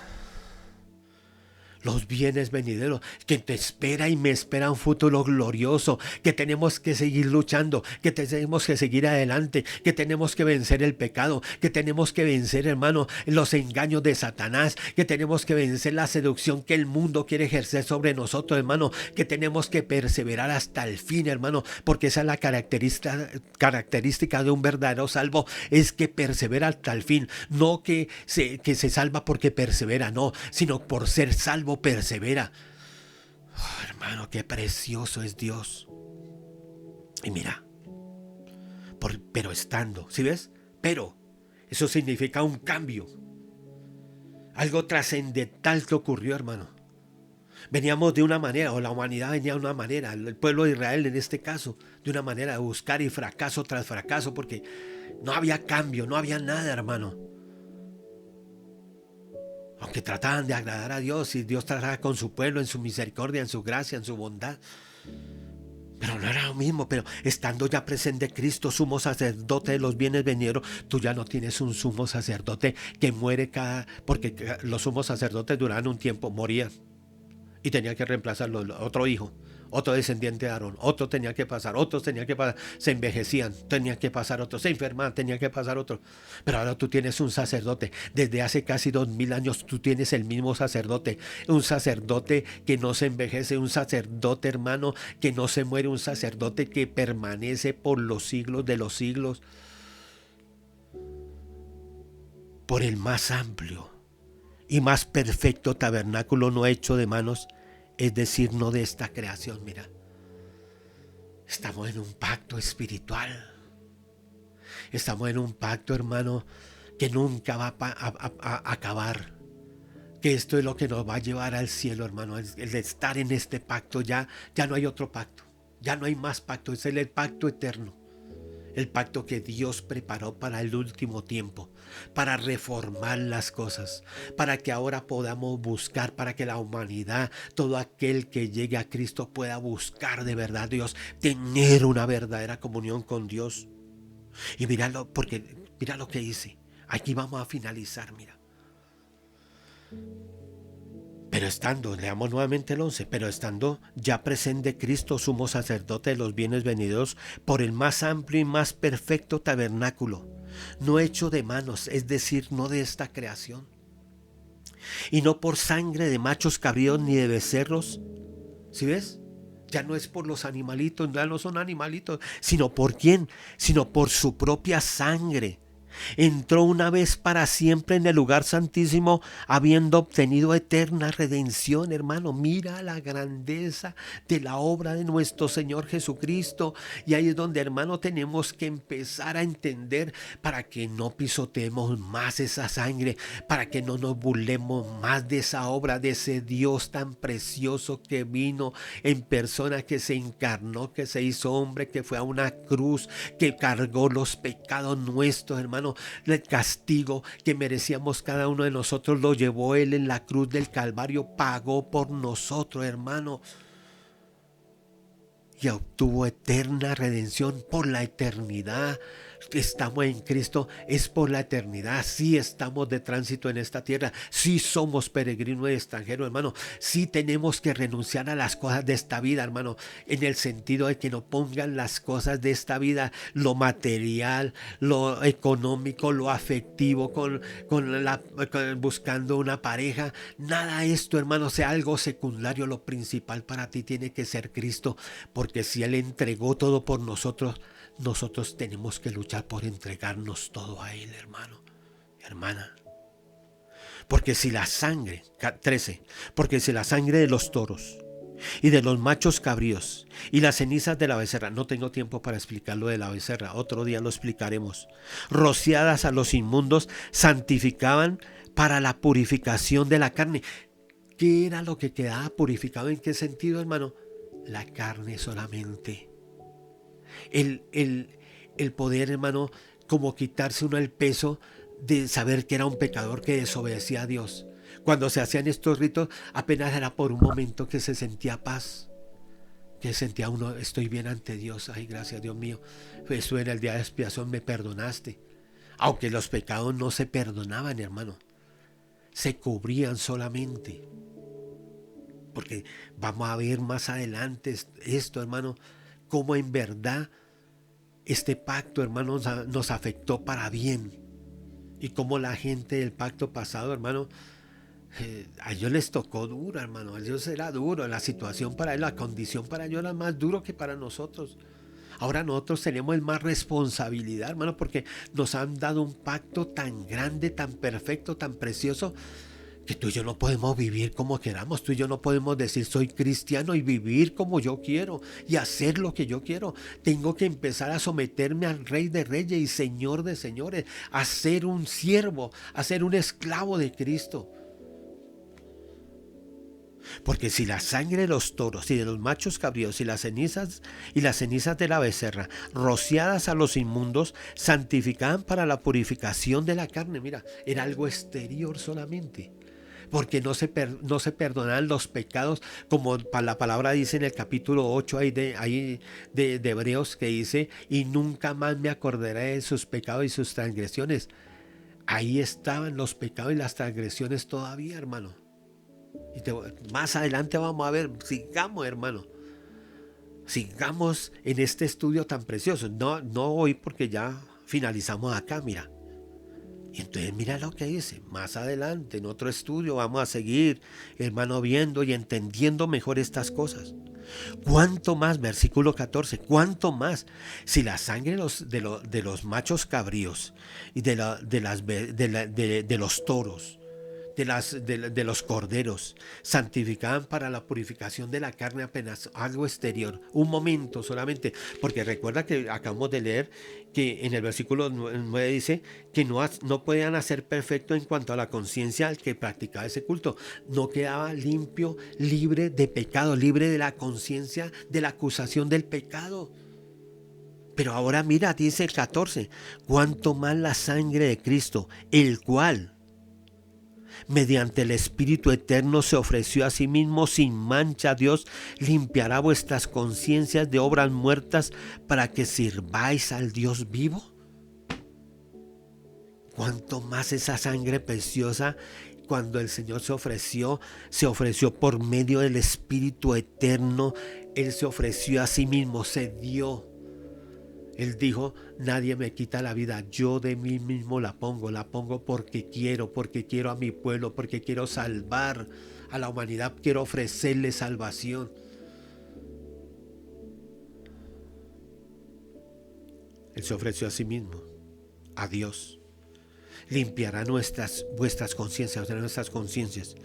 los bienes venideros, que te espera y me espera un futuro glorioso, que tenemos que seguir luchando, que tenemos que seguir adelante, que tenemos que vencer el pecado, que tenemos que vencer, hermano, los engaños de Satanás, que tenemos que vencer la seducción que el mundo quiere ejercer sobre nosotros, hermano, que tenemos que perseverar hasta el fin, hermano, porque esa es la característica de un verdadero salvo, es que persevera hasta el fin, no que se salva porque persevera, no, sino por ser salvo persevera. Oh, hermano, qué precioso es Dios. Y mira, pero estando, ¿sí ves? Pero eso significa un cambio, algo trascendental que ocurrió, hermano. Veníamos de una manera, o la humanidad venía de una manera, el pueblo de Israel en este caso, de una manera de buscar y fracaso tras fracaso, porque no había cambio, no había nada, hermano. Aunque trataban de agradar a Dios y Dios trataba con su pueblo en su misericordia, en su gracia, en su bondad. Pero no era lo mismo. Pero estando ya presente Cristo, sumo sacerdote de los bienes venideros, tú ya no tienes un sumo sacerdote que muere porque los sumos sacerdotes duraban un tiempo, morían. Y tenía que reemplazarlo otro hijo, otro descendiente de Aarón, otro tenía que pasar, otros tenían que pasar, se envejecían, tenía que pasar otros, se enfermaban, tenía que pasar otro. Pero ahora tú tienes un sacerdote, desde hace casi 2000 años tú tienes el mismo sacerdote, un sacerdote que no se envejece, un sacerdote, hermano, que no se muere, un sacerdote que permanece por los siglos de los siglos, por el más amplio y más perfecto tabernáculo no hecho de manos, es decir, no de esta creación. Mira, estamos en un pacto espiritual, estamos en un pacto, hermano, que nunca va a acabar, que esto es lo que nos va a llevar al cielo, hermano, el de estar en este pacto. Ya no hay otro pacto, ya no hay más pacto, es el pacto eterno. El pacto que Dios preparó para el último tiempo, para reformar las cosas, para que ahora podamos buscar, para que la humanidad, todo aquel que llegue a Cristo pueda buscar de verdad a Dios, tener una verdadera comunión con Dios. Y míralo, porque mira lo que dice. Aquí vamos a finalizar, mira. Pero estando, leamos nuevamente el 11, pero estando ya presente Cristo, sumo sacerdote de los bienes venideros, por el más amplio y más perfecto tabernáculo, no hecho de manos, es decir, no de esta creación, y no por sangre de machos cabríos ni de becerros. ¿Sí ves? Ya no es por los animalitos, ya no son animalitos, sino por quién, sino por su propia sangre. Entró una vez para siempre en el lugar santísimo, habiendo obtenido eterna redención. Hermano, mira la grandeza de la obra de nuestro Señor Jesucristo. Y ahí es donde, hermano, tenemos que empezar a entender, para que no pisoteemos más esa sangre, para que no nos burlemos más de esa obra, de ese Dios tan precioso que vino en persona, que se encarnó, que se hizo hombre, que fue a una cruz, que cargó los pecados nuestros, hermano, hermano. El castigo que merecíamos cada uno de nosotros lo llevó Él en la cruz del Calvario, pagó por nosotros, hermano. Y obtuvo eterna redención por la eternidad. Estamos en Cristo, es por la eternidad. Sí estamos de tránsito en esta tierra, sí somos peregrinos y extranjeros, hermano. Sí tenemos que renunciar a las cosas de esta vida, hermano, en el sentido de que no pongan las cosas de esta vida, lo material, lo económico, lo afectivo, buscando una pareja. Nada de esto, hermano, sea algo secundario. Lo principal para ti tiene que ser Cristo, porque si Él entregó todo por nosotros, nosotros tenemos que luchar por entregarnos todo a Él, hermano, hermana. Porque si la sangre, 13, porque si la sangre de los toros y de los machos cabríos y las cenizas de la becerra, no tengo tiempo para explicar lo de la becerra, otro día lo explicaremos, rociadas a los inmundos, santificaban para la purificación de la carne. ¿Qué era lo que quedaba purificado? ¿En qué sentido, hermano? La carne solamente. El poder, hermano, como quitarse uno el peso de saber que era un pecador que desobedecía a Dios. Cuando se hacían estos ritos, apenas era por un momento que se sentía paz, que sentía uno, estoy bien ante Dios, ay, gracias Dios mío, estuve en el día de expiación, me perdonaste. Aunque los pecados no se perdonaban, hermano, se cubrían solamente. Porque vamos a ver más adelante esto, hermano, cómo en verdad este pacto, hermano, nos afectó para bien. Y cómo la gente del pacto pasado, hermano, a ellos les tocó duro, hermano. A ellos era duro. La situación para ellos, la condición para ellos era más duro que para nosotros. Ahora nosotros tenemos más responsabilidad, hermano, porque nos han dado un pacto tan grande, tan perfecto, tan precioso, que tú y yo no podemos vivir como queramos. Tú y yo no podemos decir soy cristiano y vivir como yo quiero y hacer lo que yo quiero. Tengo que empezar a someterme al Rey de Reyes y Señor de Señores, a ser un siervo, a ser un esclavo de Cristo. Porque si la sangre de los toros y de los machos cabríos y las cenizas de la becerra, rociadas a los inmundos, santificaban para la purificación de la carne, mira, era algo exterior solamente. Porque no se perdonan los pecados, como la palabra dice en el capítulo 8 de Hebreos, que dice, y nunca más me acordaré de sus pecados y sus transgresiones. Ahí estaban los pecados y las transgresiones todavía, hermano. Más adelante vamos a ver, sigamos, hermano. Sigamos en este estudio tan precioso. No hoy, porque ya finalizamos acá, mira. Y entonces mira lo que dice, más adelante en otro estudio vamos a seguir, hermano, viendo y entendiendo mejor estas cosas. ¿Cuánto más? Versículo 14, ¿cuánto más? Si la sangre de los machos cabríos y de los toros, de los corderos, santificaban para la purificación de la carne, apenas algo exterior, un momento solamente, porque recuerda que acabamos de leer que en el versículo 9 dice que no podían hacer perfecto en cuanto a la conciencia al que practicaba ese culto, no quedaba limpio, libre de pecado, libre de la conciencia de la acusación del pecado. Pero ahora mira, dice el 14, cuánto más la sangre de Cristo, el cual mediante el Espíritu Eterno se ofreció a sí mismo sin mancha a Dios, limpiará vuestras conciencias de obras muertas para que sirváis al Dios vivo. Cuanto más esa sangre preciosa, cuando el Señor se ofreció por medio del Espíritu Eterno, Él se ofreció a sí mismo, se dio. Él dijo, nadie me quita la vida, yo de mí mismo la pongo porque quiero a mi pueblo, porque quiero salvar a la humanidad, quiero ofrecerle salvación. Él se ofreció a sí mismo, a Dios. Limpiará vuestras conciencias, nuestras conciencias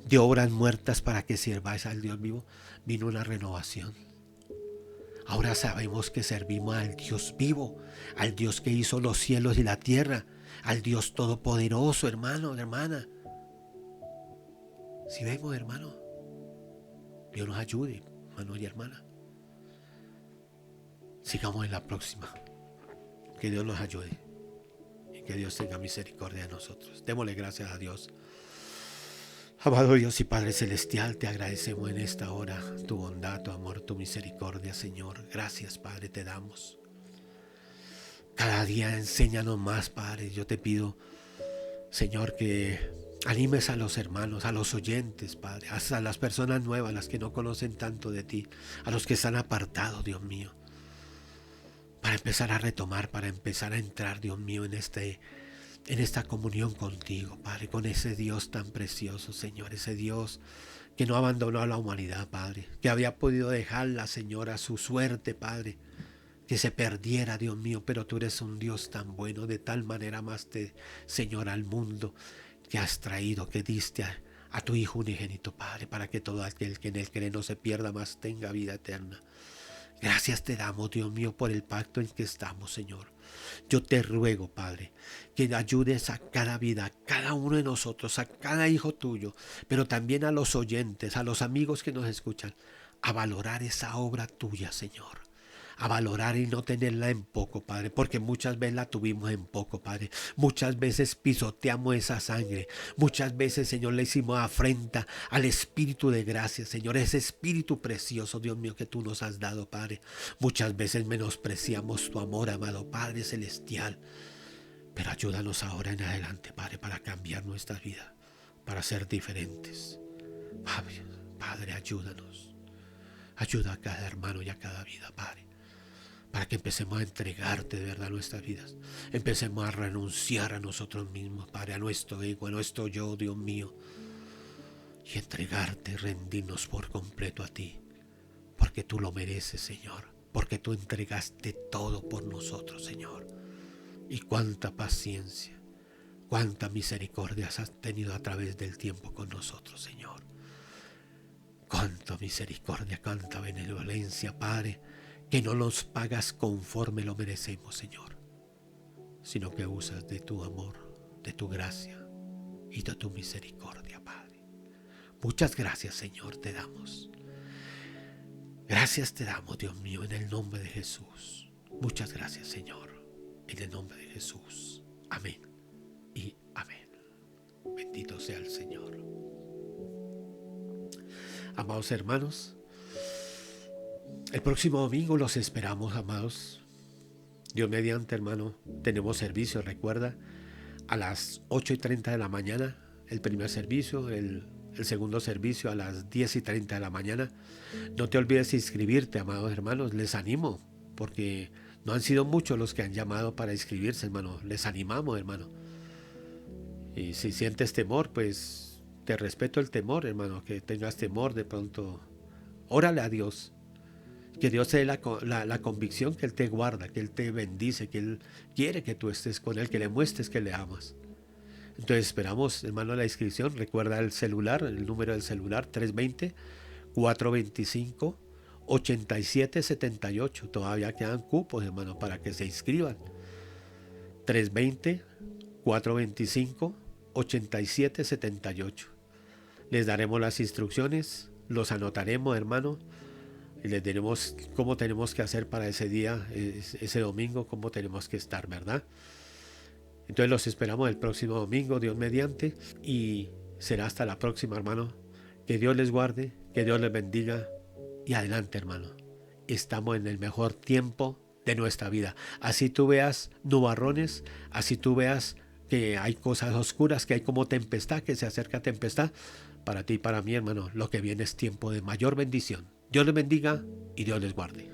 de obras muertas para que sirváis al Dios vivo. Vino una renovación. Ahora sabemos que servimos al Dios vivo, al Dios que hizo los cielos y la tierra, al Dios todopoderoso, hermano, hermana. Si vemos, hermano, Dios nos ayude, hermano y hermana. Sigamos en la próxima. Que Dios nos ayude. Que que Dios tenga misericordia de nosotros. Démosle gracias a Dios. Amado Dios y Padre Celestial, te agradecemos en esta hora tu bondad, tu amor, tu misericordia, Señor. Gracias, Padre, te damos. Cada día enséñanos más, Padre. Yo te pido, Señor, que animes a los hermanos, a los oyentes, Padre, hasta a las personas nuevas, las que no conocen tanto de ti, a los que están apartados, Dios mío, para empezar a retomar, para empezar a entrar, Dios mío, en esta comunión contigo, Padre, con ese Dios tan precioso, Señor, ese Dios que no abandonó a la humanidad, Padre, que había podido dejarla, Señor, a su suerte, Padre, que se perdiera, Dios mío, pero tú eres un Dios tan bueno, de tal manera amaste, Señor, al mundo, que has traído, que diste a tu Hijo unigénito, Padre, para que todo aquel que en él cree no se pierda, más tenga vida eterna. Gracias te damos, Dios mío, por el pacto en que estamos, Señor. Yo te ruego, Padre, que ayudes a cada vida, a cada uno de nosotros, a cada hijo tuyo, pero también a los oyentes, a los amigos que nos escuchan, a valorar esa obra tuya, Señor. A valorar y no tenerla en poco, Padre, porque muchas veces la tuvimos en poco, Padre. Muchas veces pisoteamos esa sangre. Muchas veces, Señor, le hicimos afrenta al Espíritu de gracia, Señor. Ese Espíritu precioso, Dios mío, que tú nos has dado, Padre. Muchas veces menospreciamos tu amor, amado Padre Celestial. Pero ayúdanos ahora en adelante, Padre, para cambiar nuestra vida, para ser diferentes. Padre, ayúdanos. Ayuda a cada hermano y a cada vida, Padre, para que empecemos a entregarte de verdad nuestras vidas. Empecemos a renunciar a nosotros mismos, Padre, a nuestro ego, a nuestro yo, Dios mío, y entregarte y rendirnos por completo a ti, porque tú lo mereces, Señor, porque tú entregaste todo por nosotros, Señor. Y cuánta paciencia, cuánta misericordia has tenido a través del tiempo con nosotros, Señor. Cuánta misericordia, cuánta benevolencia, Padre, que no nos pagas conforme lo merecemos, Señor, sino que usas de tu amor, de tu gracia y de tu misericordia, Padre. Muchas gracias, Señor, te damos. Gracias te damos, Dios mío, en el nombre de Jesús. Muchas gracias, Señor, en el nombre de Jesús. Amén y amén. Bendito sea el Señor. Amados hermanos, el próximo domingo los esperamos, amados. Dios mediante, hermano, tenemos servicio, recuerda, a las 8:30 de la mañana, el primer servicio, el segundo servicio a las 10:30 de la mañana. No te olvides inscribirte, amados hermanos, les animo, porque no han sido muchos los que han llamado para inscribirse, hermano. Les animamos, hermano. Y si sientes temor, pues te respeto el temor, hermano, que tengas temor de pronto. Órale a Dios. Que Dios te dé la convicción que Él te guarda, que Él te bendice, que Él quiere que tú estés con Él, que le muestres que le amas. Entonces esperamos, hermano, la inscripción. Recuerda el celular, el número del celular, 320-425-8778. Todavía quedan cupos, hermano, para que se inscriban. 320-425-8778. Les daremos las instrucciones, los anotaremos, hermano, y les diremos cómo tenemos que hacer para ese día, ese domingo, cómo tenemos que estar, ¿verdad? Entonces los esperamos el próximo domingo, Dios mediante, y será hasta la próxima, hermano. Que Dios les guarde, que Dios les bendiga, y adelante, hermano. Estamos en el mejor tiempo de nuestra vida. Así tú veas nubarrones, así tú veas que hay cosas oscuras, que hay como tempestad, que se acerca tempestad, para ti y para mí, hermano, lo que viene es tiempo de mayor bendición. Dios les bendiga y Dios les guarde.